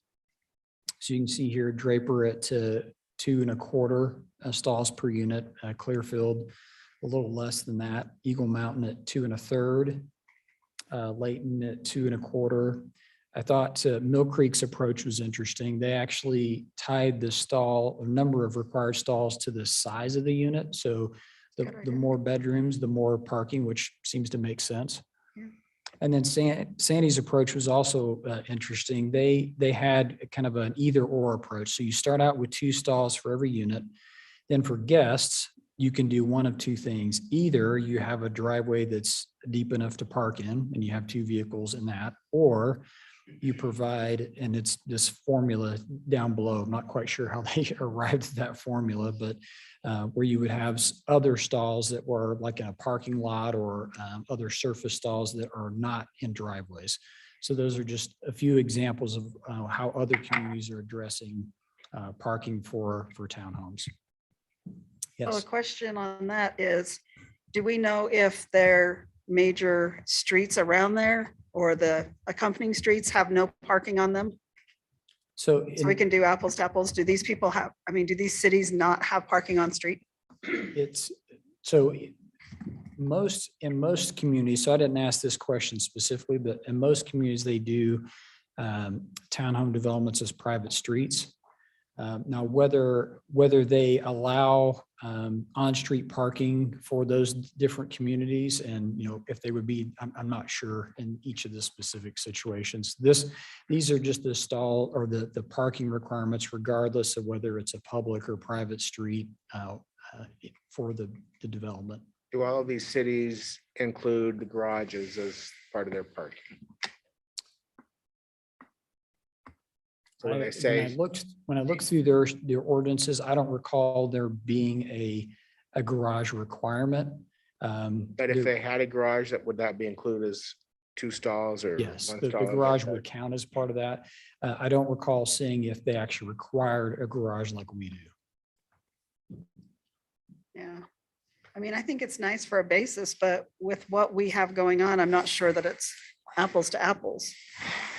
So you can see here Draper at 2.25 stalls per unit, Clearfield a little less than that, Eagle Mountain at 2 1/3, Layton at 2 1/4. I thought Mill Creek's approach was interesting. They actually tied the stall, or number of required stalls, to the size of the unit. So the more bedrooms, the more parking, which seems to make sense. Yeah. And then Sandy's approach was also interesting. They had kind of an either or approach. So you start out with 2 stalls for every unit. Then for guests, you can do one of 2 things. Either you have a driveway that's deep enough to park in and you have 2 vehicles in that, or you provide, and it's this formula down below. I'm not quite sure how they arrived at that formula, but where you would have other stalls that were like in a parking lot, or other surface stalls that are not in driveways. So those are just a few examples of how other communities are addressing parking for townhomes. So a Yes. question on that is, do we know if their major streets around there or the accompanying streets have no parking on them? So So we can do apples to apples. Do these people have, I mean, do these cities not have parking on street? it's, so in most communities, so I didn't ask this question specifically, but in most communities, they do townhome developments as private streets. Now, whether they allow on-street parking for those different communities and, if they would be, I'm not sure in each of the specific situations. These are just the stall or the parking requirements, regardless of whether it's a public or private street for the development. Do all of these cities include the garages as part of their parking? So when they say, When I looked through their ordinances, I don't recall there being a garage requirement. but if they had a garage, would that be included as 2 stalls or? Yes, one the stall? garage would count as part of that. I don't recall seeing if they actually required a garage like we do. Yeah. I mean, I think it's nice for a basis, but with what we have going on, I'm not sure that it's apples to apples.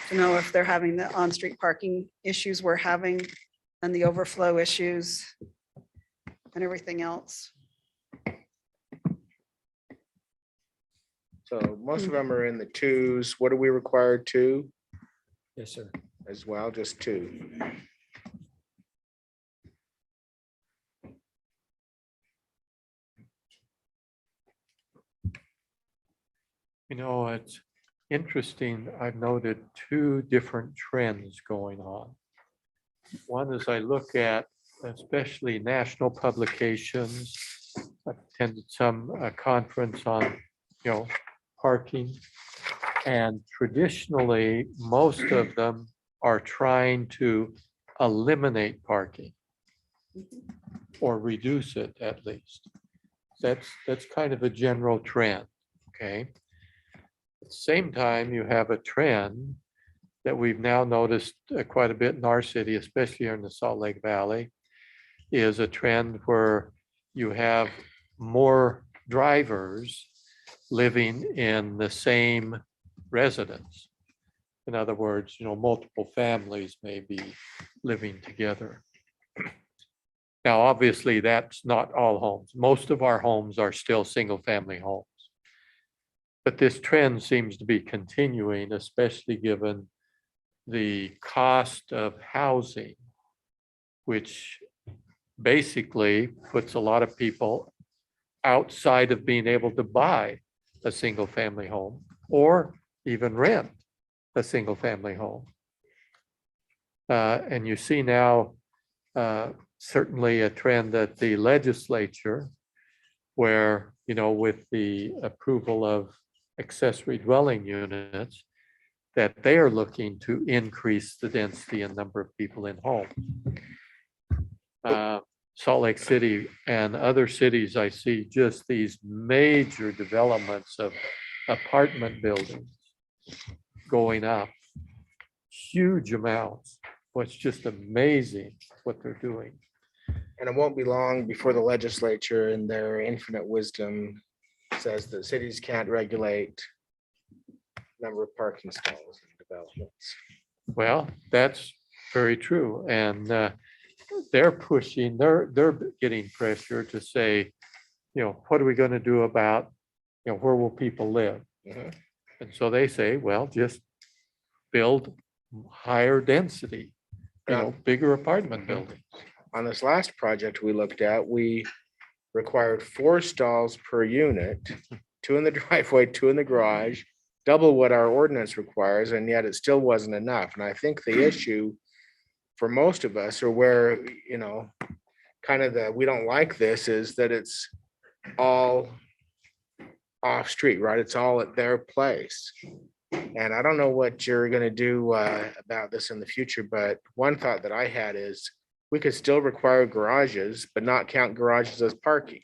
To know if they're having the on-street parking issues we're having and the overflow issues and everything else. So most of them are in the 2s. What are we required to Yes, sir. as well? Just 2. It's interesting. I've noted 2 different trends going on. One is I look at especially national publications. I've attended some conference on, parking. And traditionally, most of them are trying to eliminate parking or reduce it at least. That's kind of a general trend, okay? At the same time, you have a trend that we've now noticed quite a bit in our city, especially here in the Salt Lake Valley, is a trend where you have more drivers living in the same residence. In other words, multiple families may be living together. Now, obviously, that's not all homes. Most of our homes are still single-family homes. But this trend seems to be continuing, especially given the cost of housing, which basically puts a lot of people outside of being able to buy a single-family home or even rent a single-family home. And you see now certainly a trend at the legislature where, with the approval of accessory dwelling units, that they are looking to increase the density and number of people in homes. Salt Lake City and other cities, I see just these major developments of apartment buildings going up, huge amounts. What's just amazing what they're doing. And it won't be long before the legislature in their infinite wisdom says that cities can't regulate number of parking stalls in developments. Well, that's very true. And they're pushing, they're getting pressure to say, what are we going to do about, where will people live? Mhm. And so they say, well, just build higher density, bigger apartment buildings. On this last project we looked at, we required 4 stalls per unit, 2 in the driveway, 2 in the garage, double what our ordinance requires, and yet it still wasn't enough. And I think the issue for most of us, or where, kind of we don't like this, is that it's all off street, right? It's all at their place. And I don't know what you're going to do about this in the future, but one thought that I had is we could still require garages, but not count garages as parking.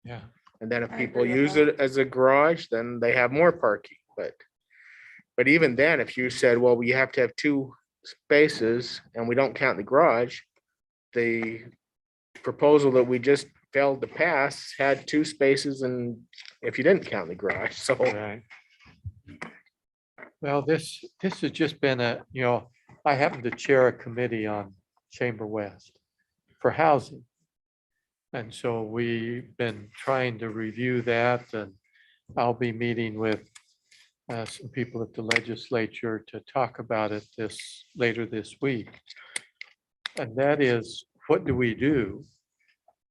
Yeah. And then if I people agree with use that. it as a garage, then they have more parking. But even then, if you said, well, we have to have 2 spaces and we don't count the garage, the proposal that we just failed to pass had 2 spaces and if you didn't count the garage, so. Right. Well, this has just been I happen to chair a committee on Chamber West for housing. And so we've been trying to review that, and I'll be meeting with some people at the legislature to talk about it later this week. And that is, what do we do?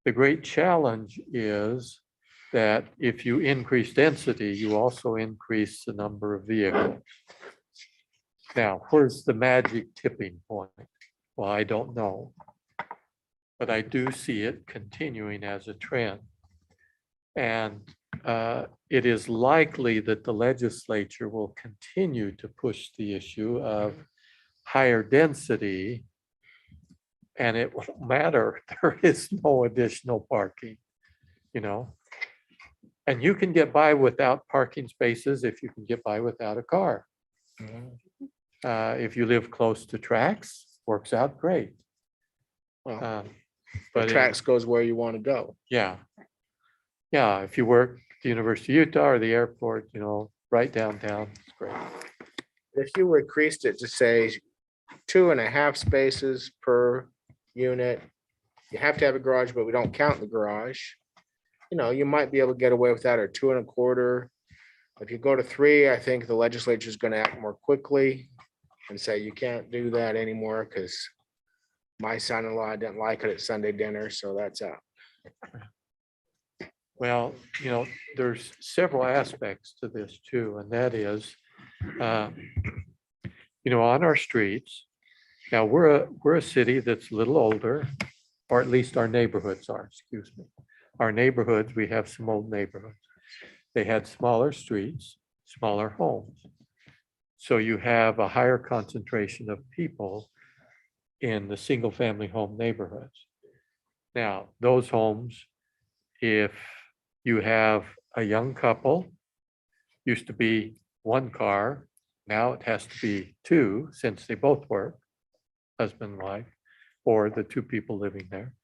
The great challenge is that if you increase density, you also increase the number of vehicles. Now, where's the magic tipping point? Well, I don't know. But I do see it continuing as a trend. And it is likely that the legislature will continue to push the issue of higher density. And it won't matter, there is no additional parking, you know? And you can get by without parking spaces if you can get by without a car. If you live close to tracks, works out great. Well, But the it- tracks goes where you want to go. Yeah. Yeah, if you work at the University of Utah or the airport, you know, right downtown, it's great. If you increased it to say 2.5 spaces per unit, you have to have a garage, but we don't count the garage. You know, you might be able to get away with that, or 2.25. If you go to 3, I think the legislature is going to act more quickly and say you can't do that anymore because my son-in-law didn't like it at Sunday dinner, so that's out. Well, you know, there's several aspects to this too, and that is, you know, on our streets, now we're a city that's a little older, or at least our neighborhoods are, excuse me. Our neighborhoods, we have some old neighborhoods. They had smaller streets, smaller homes. So you have a higher concentration of people in the single-family home neighborhoods. Now, those homes, if you have a young couple, used to be 1 car, now it has to be 2, since they both work, husband and wife, or the 2 people living there.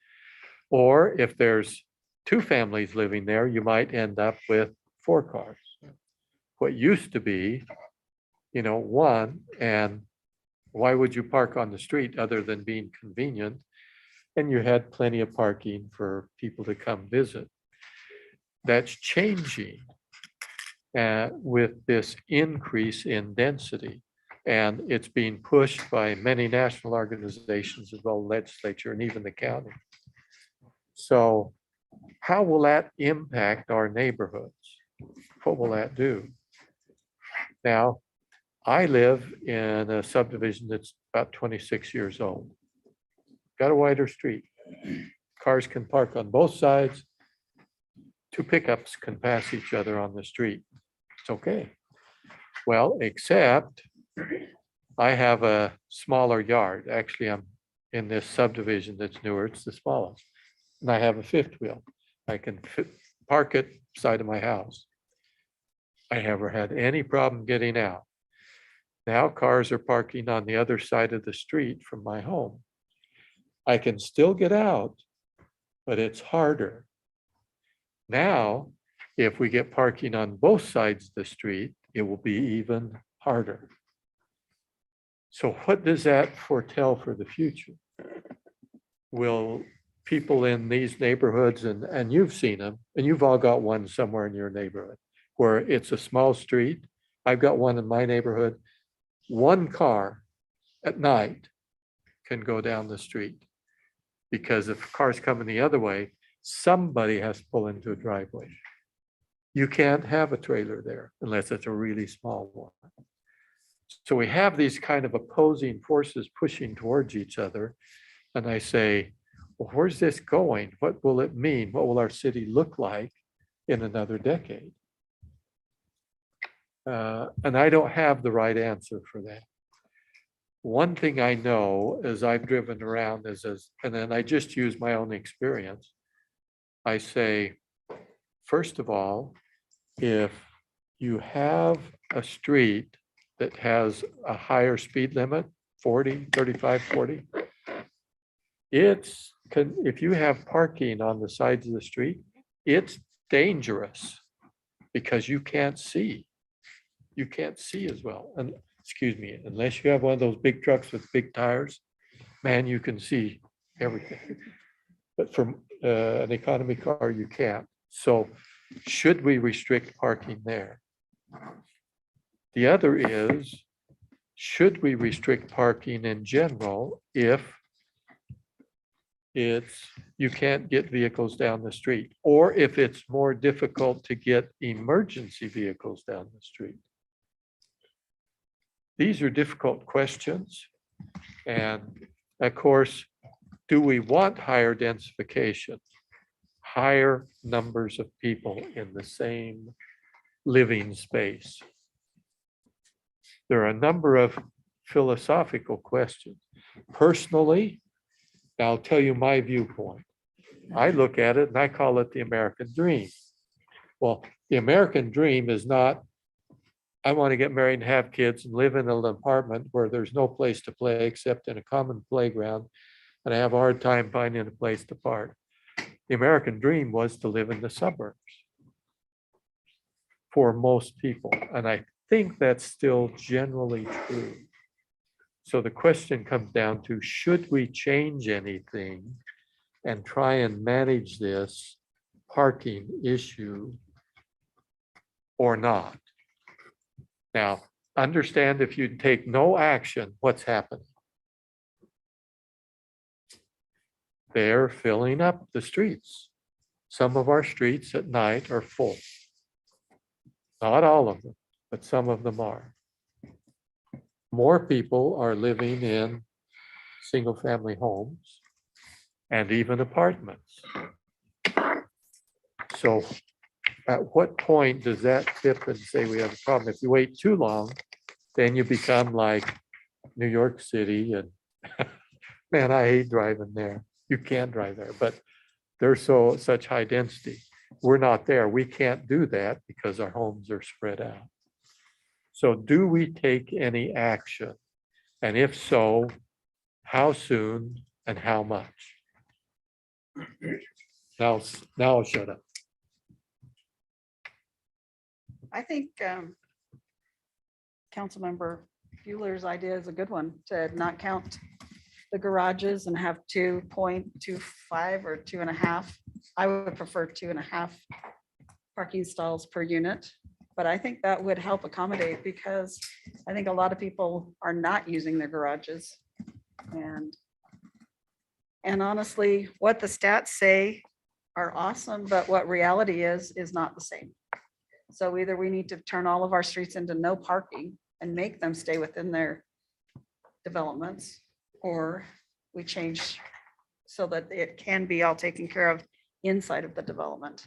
Or if there's 2 families living there, you might end up with 4 cars. What used to be, you know, 1, and why would you park on the street other than being convenient? And you had plenty of parking for people to come visit. That's changing with this increase in density. And it's being pushed by many national organizations as well, legislature, and even the county. So how will that impact our neighborhoods? What will that do? Now, I live in a subdivision that's about 26 years old. Got a wider street. Cars can park on both sides. 2 pickups can pass each other on the street. It's okay. Well, except I have a smaller yard. Actually, I'm in this subdivision that's newer. It's the smallest. And I have a 5th wheel. I can park it beside of my house. I never had any problem getting out. Now cars are parking on the other side of the street from my home. I can still get out, but it's harder. Now, if we get parking on both sides of the street, it will be even harder. So what does that foretell for the future? Will people in these neighborhoods, and you've seen them, and you've all got one somewhere in your neighborhood, where it's a small street. I've got one in my neighborhood. 1 car at night can go down the street, because if cars coming the other way, somebody has to pull into a driveway. You can't have a trailer there unless it's a really small one. So we have these kind of opposing forces pushing towards each other. And I say, well, where's this going? What will it mean? What will our city look like in another decade? And I don't have the right answer for that. One thing I know as I've driven around and then I just use my own experience. I say, first of all, if you have a street that has a higher speed limit, 40, 35, 40, if you have parking on the sides of the street, it's dangerous because you can't see. You can't see as well. And excuse me, unless you have one of those big trucks with big tires, man, you can see everything. But from an economy car, you can't. So should we restrict parking there? The other is, should we restrict parking in general if you can't get vehicles down the street, or if it's more difficult to get emergency vehicles down the street? These are difficult questions. And of course, do we want higher densification? Higher numbers of people in the same living space? There are a number of philosophical questions. Personally, I'll tell you my viewpoint. I look at it and I call it the American dream. Well, the American dream is not, I want to get married and have kids and live in an apartment where there's no place to play except in a common playground, and I have a hard time finding a place to park. The American dream was to live in the suburbs for most people, and I think that's still generally true. So the question comes down to, should we change anything and try and manage this parking issue or not? Now, understand, if you take no action, what's happening? They're filling up the streets. Some of our streets at night are full. Not all of them, but some of them are. More people are living in single-family homes and even apartments. So at what point does that tip and say we have a problem? If you wait too long, then you become like New York City, and man, I hate driving there. You can't drive there, but there's such high density. We're not there. We can't do that because our homes are spread out. So do we take any action? And if so, how soon and how much? Now I'll shut up. I think Councilmember Bueller's idea is a good one, to not count the garages and have 2.25 or 2.5. I would prefer 2.5 parking stalls per unit, but I think that would help accommodate, because I think a lot of people are not using their garages. And honestly, what the stats say are awesome, but what reality is not the same. So either we need to turn all of our streets into no parking and make them stay within their developments, or we change so that it can be all taken care of inside of the development.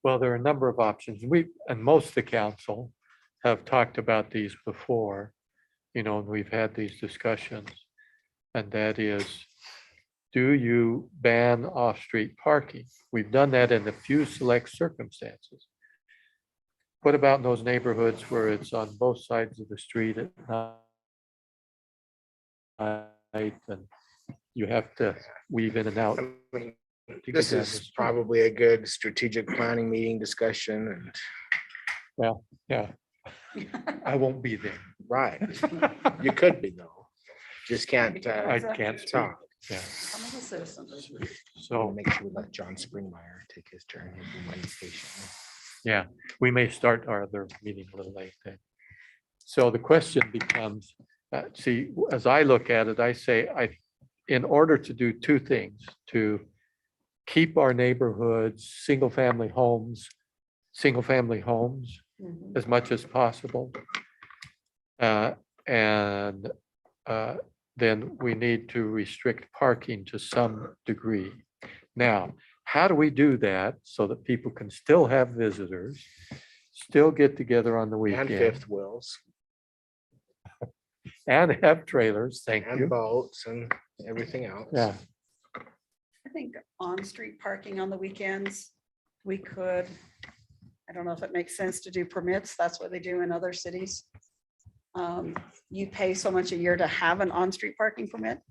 Well, there are a number of options. And most of the council have talked about these before, and we've had these discussions. And that is, do you ban off-street parking? We've done that in a few select circumstances. What about in those neighborhoods where it's on both sides of the street at night and you have to weave in and out? I mean, to get this down the is street? probably a good strategic planning meeting discussion, and Yeah, I won't be there. right, you could be though, just can't I can't speak. talk. Yeah, Some of the citizens. so, Make sure we let John Springmeyer take his turn. He'll be waiting patiently. yeah, we may start our other meeting a little late then. So the question becomes, see, as I look at it, I say, in order to do two things, to keep our neighborhoods, single-family homes Mhm. as much as possible. And then we need to restrict parking to some degree. Now, how do we do that so that people can still have visitors, still get together on the And weekend, fifth wheels and have trailers? Thank and you. boats and everything else. Yeah, I think on-street parking on the weekends, we could, I don't know if it makes sense to do permits. That's what they do in other cities. You pay so much a year to have an on-street parking permit.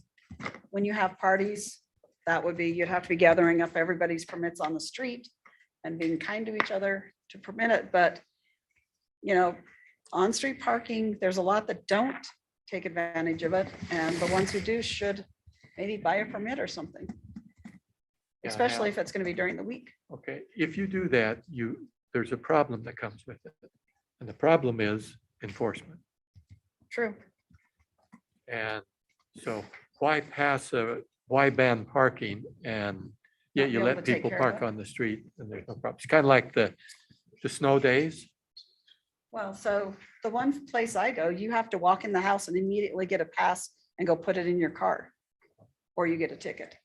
When you have parties, that would be, you'd have to be gathering up everybody's permits on the street and being kind to each other to permit it. But, on-street parking, there's a lot that don't take advantage of it. And the ones who do should maybe buy a permit or something. especially have. if it's going to be during the week. Okay, if you do that, there's a problem that comes with it. And the problem is enforcement. True. And so why ban parking and yet Not you be able let to take people care of park it. on the street and there's no problem. It's kind of like the snow days. Well, so the one place I go, you have to walk in the house and immediately get a pass and go put it in your car. Or you get a ticket.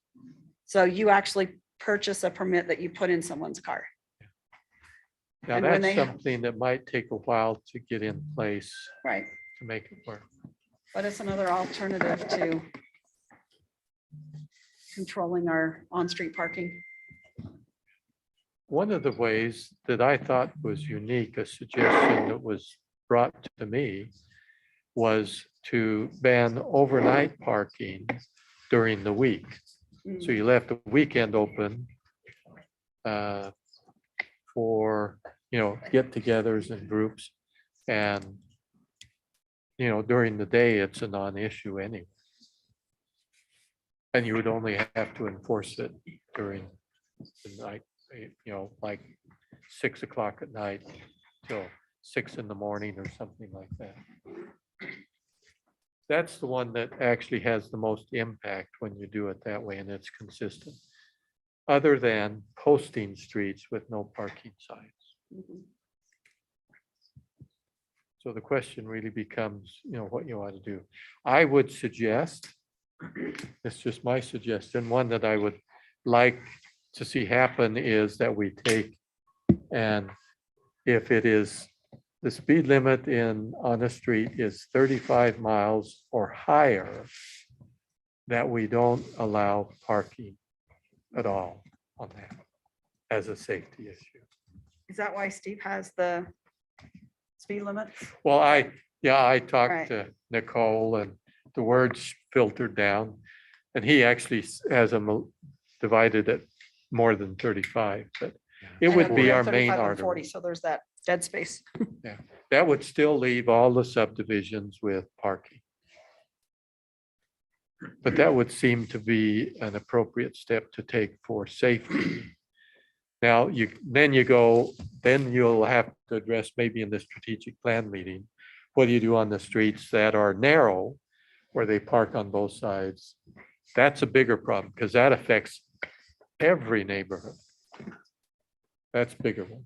So you actually purchase a permit that you put in someone's car. Now, And when that's they- something that might take a while to get in place Right. to make it work. But it's another alternative to controlling our on-street parking. One of the ways that I thought was unique, a suggestion that was brought to me, was to ban overnight parking during the week. So you left the weekend open for, get-togethers and groups. And, during the day, it's a non-issue anyway. And you would only have to enforce it during the night, like 6 o'clock at night till 6 in the morning or something like that. That's the one that actually has the most impact when you do it that way and it's consistent. Other than posting streets with no parking signs. Mhm. So the question really becomes, what you ought to do. I would suggest, it's just my suggestion, one that I would like to see happen is that we take and if it is the speed limit on a street is 35 miles or higher, that we don't allow parking at all on that as a safety issue. Is that why Steve has the speed limit? Well, I Right. talked to Nicole and the words filtered down. And he actually has them divided at more than 35, but it I know would we be have our main 35 and 40, artery. so there's that dead space. That would still leave all the subdivisions with parking. But that would seem to be an appropriate step to take for safety. Now, then you'll have to address maybe in the strategic plan meeting, what do you do on the streets that are narrow, where they park on both sides? That's a bigger problem because that affects every neighborhood. That's a bigger one.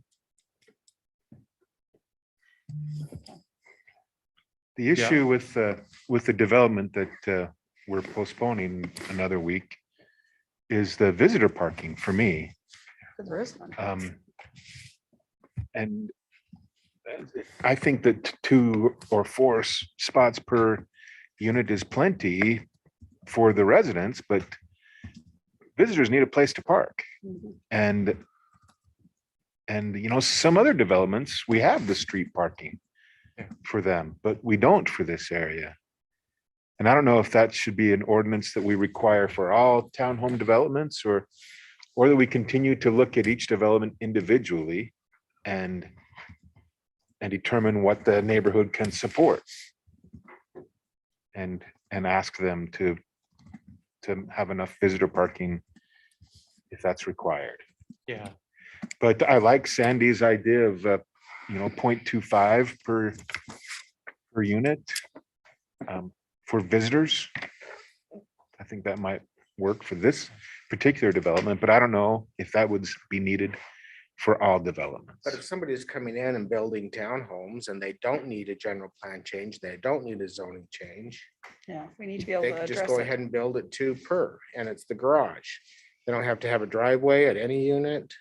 The issue with the development that we're postponing another week is the visitor parking for me. There is one. And I think that 2 or 4 spots per unit is plenty for the residents, but visitors need a place to park. Mhm. And some other developments, we have the street parking for them, but we don't for this area. And I don't know if that should be an ordinance that we require for all townhome developments or that we continue to look at each development individually and determine what the neighborhood can support. And ask them to have enough visitor parking if that's required. Yeah. But I like Sandy's idea of 0.25 per unit for visitors. I think that might work for this particular development, but I don't know if that would be needed for all developments. But if somebody's coming in and building townhomes and they don't need a general plan change, they don't need a zoning change, Yeah, we need to be able they to can just address go it. ahead and build it 2 per, and it's the garage. They don't have to have a driveway at any unit.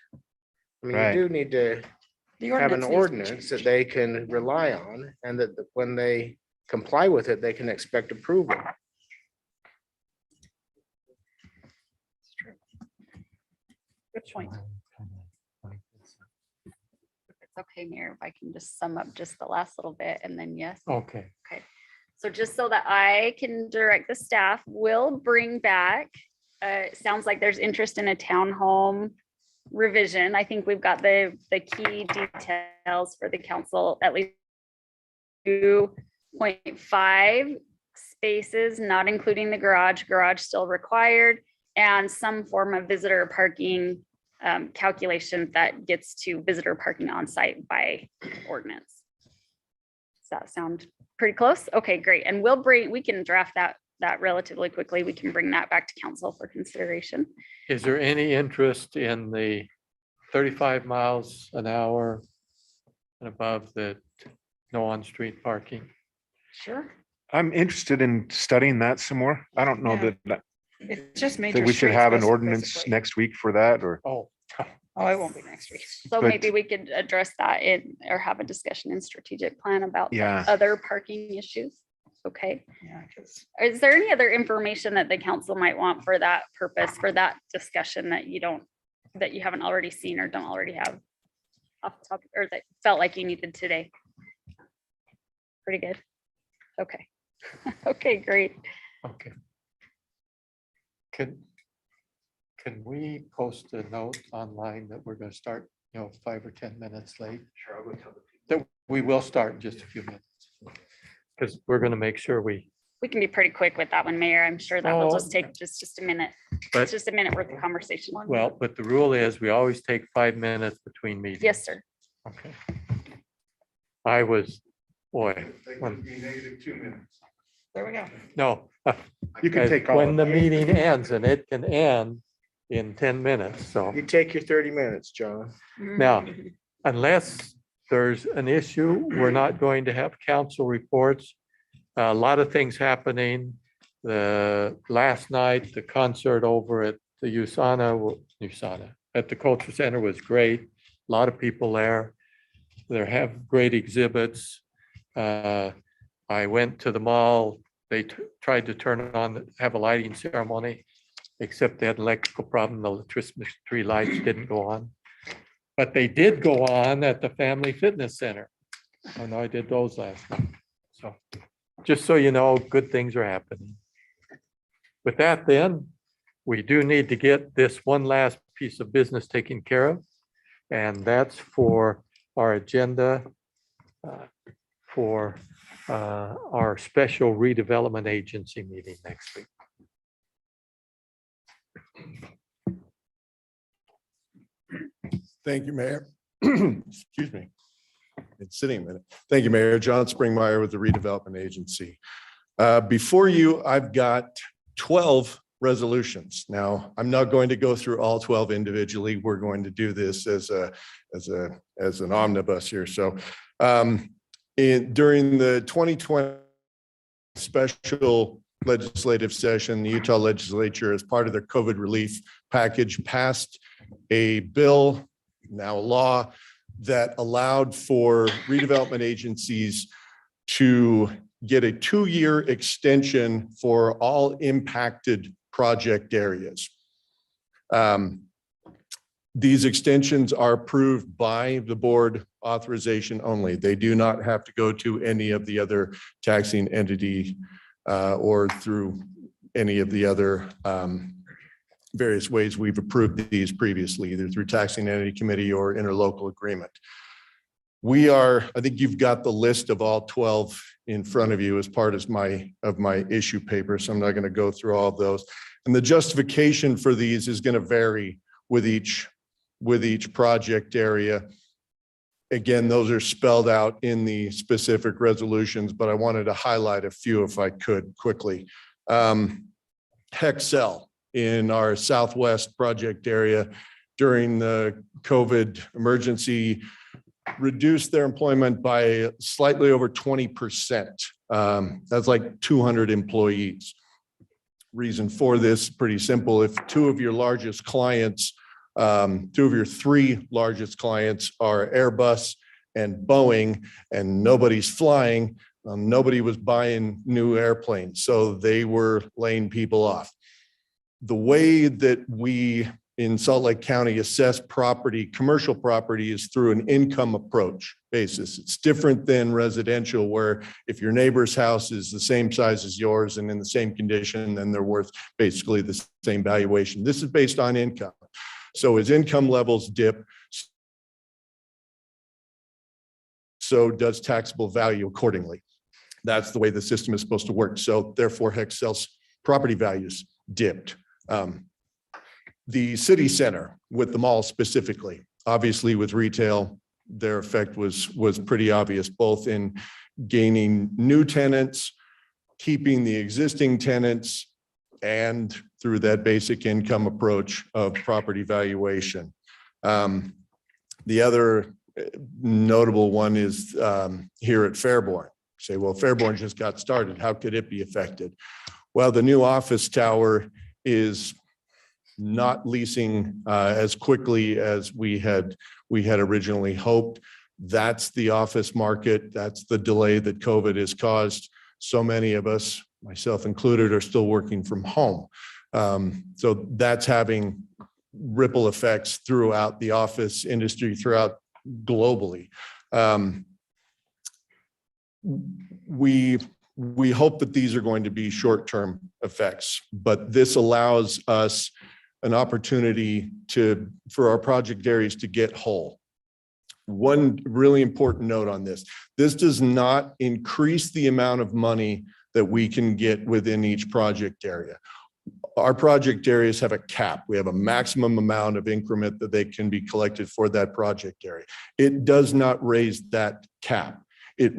I mean, Right. you do need to The have an needs to be ordinance that changed. they can rely on, and that when they comply with it, they can expect approval. It's true. Good point. It's okay, Mayor, if I can just sum up just the last little bit and then yes. Okay. So just so that I can direct the staff, we'll bring back, it sounds like there's interest in a townhome revision. I think we've got the key details for the council, at least 2.5 spaces, not including the garage still required. and some form of visitor parking calculation that gets to visitor parking on site by ordinance. Does that sound pretty close? Okay, great. And we can draft that relatively quickly. We can bring that back to council for consideration. Is there any interest in the 35 miles an hour and above that no on-street parking? Sure. I'm interested in studying that some more. I don't know Yeah. that It's just major. that we should streets, have an basi- ordinance basically. next week for that, or Oh, Oh, it won't be next week. So But- maybe we could address that or have a discussion in strategic plan about the Yeah. other parking issues. Okay. Yeah, 'cause Is there any other information that the council might want for that purpose, for that discussion that you haven't already seen or don't already have off the top, or that felt like you needed today? Pretty good. Okay. Okay, great. okay. Can we post a note online that we're gonna start, 5 or 10 minutes late? Sure, I'll go tell the people. That we will start in just a few minutes. Because we're gonna make sure We can be pretty quick with that one, Mayor. I'm sure that will Oh. just take just a minute. but, It's just a minute worth of conversation. well, but the rule is we always take 5 minutes between meetings. Yes, sir. Okay. I was, boy, when, there we go. no. you can as- take all When of the it. meeting ends, and it can end in 10 minutes, so. You take your 30 minutes, John. Now, unless there's an issue, we're not going to have council reports. A lot of things happening. Last night, the concert over at the USANA, at the Culture Center was great. A lot of people there. They have great exhibits. I went to the mall. They tried to turn it on, have a lighting ceremony, except they had an electrical problem. The Christmas tree lights didn't go on. But they did go on at the Family Fitness Center. I know I did those last month. So just so you know, good things are happening. With that then, we do need to get this one last piece of business taken care of. And that's for our agenda for our special redevelopment agency meeting next week. Thank you, Mayor. Excuse me. It's sitting a minute. Thank you, Mayor. John Springmeyer with the Redevelopment Agency. Before you, I've got 12 resolutions. Now, I'm not going to go through all 12 individually. We're going to do this as an omnibus here. So during the 2020 special legislative session, the Utah legislature, as part of their COVID relief package, passed a bill, now a law, that allowed for redevelopment agencies to get a 2-year extension for all impacted project areas. These extensions are approved by the board authorization only. They do not have to go to any of the other taxing entity or through any of the other various ways we've approved these previously, either through taxing entity committee or interlocal agreement. I think you've got the list of all 12 in front of you as part of my issue paper, so I'm not going to go through all of those. And the justification for these is going to vary with each project area. Again, those are spelled out in the specific resolutions, but I wanted to highlight a few if I could quickly. Hexcel in our Southwest project area during the COVID emergency reduced their employment by slightly over 20%. That's like 200 employees. Reason for this, pretty simple. If two of your 3 largest clients are Airbus and Boeing, and nobody's flying, nobody was buying new airplanes, so they were laying people off. The way that we in Salt Lake County assess commercial property, is through an income approach basis. It's different than residential, where if your neighbor's house is the same size as yours and in the same condition, then they're worth basically the same valuation. This is based on income. So as income levels dip, so does taxable value accordingly. That's the way the system is supposed to work. So therefore, Hexcel's property values dipped. The city center with the mall specifically, obviously with retail, their effect was pretty obvious, both in gaining new tenants, keeping the existing tenants, and through that basic income approach of property valuation. The other notable one is here at Fairborn. Say, well, Fairborn just got started. How could it be affected? Well, the new office tower is not leasing as quickly as we had originally hoped. That's the office market. That's the delay that COVID has caused. So many of us, myself included, are still working from home. So that's having ripple effects throughout the office industry, throughout globally. We hope that these are going to be short-term effects, but this allows us an opportunity for our project areas to get whole. One really important note on this: this does not increase the amount of money that we can get within each project area. Our project areas have a cap. We have a maximum amount of increment that they can be collected for that project area. It does not raise that cap. It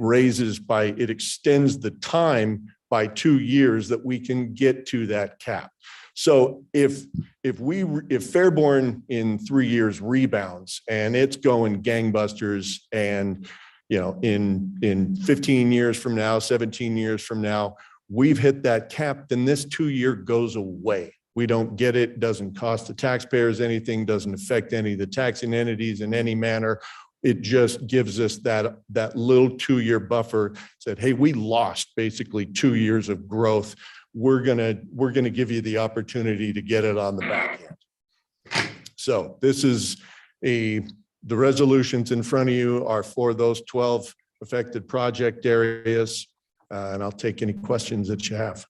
extends the time by 2 years that we can get to that cap. So if Fairborn in 3 years rebounds and it's going gangbusters, and in 15 years from now, 17 years from now, we've hit that cap, then this 2-year goes away. We don't get it, doesn't cost the taxpayers anything, doesn't affect any of the taxing entities in any manner. It just gives us that little 2-year buffer. Said, hey, we lost basically 2 years of growth. We're gonna give you the opportunity to get it on the back end. So this is the resolutions in front of you are for those 12 affected project areas. And I'll take any questions that you have.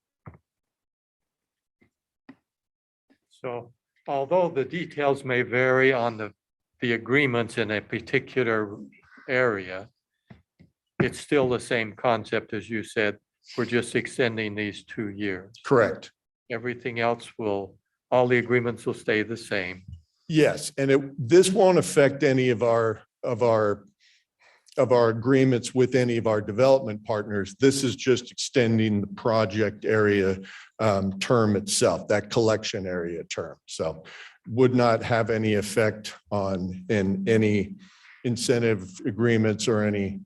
So although the details may vary on the agreements in a particular area, it's still the same concept, as you said. We're just extending these 2 years. Correct. Everything else all the agreements will stay the same. Yes, and this won't affect any of our agreements with any of our development partners. This is just extending the project area term itself, that collection area term. So would not have any effect on any incentive agreements or any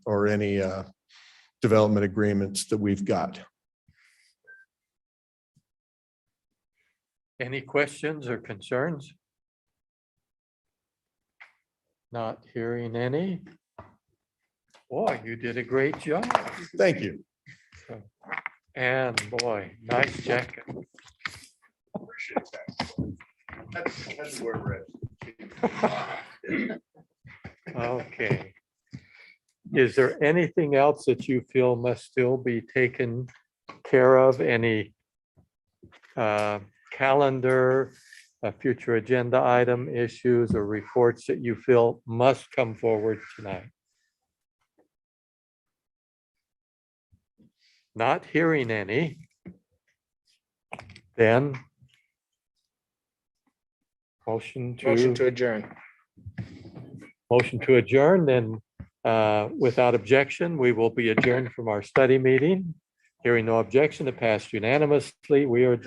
development agreements that we've got. Any questions or concerns? Not hearing any. Boy, you did a great job. Thank you. And boy, nice jacket. Appreciate that. That's where we're at. Okay. Is there anything else that you feel must still be taken care of? Any calendar, future agenda item issues or reports that you feel must come forward tonight? Not hearing any. Then motion Motion to adjourn. Motion to adjourn, then without objection, we will be adjourned from our study meeting. Hearing no objection, it passed unanimously. We are adjourned.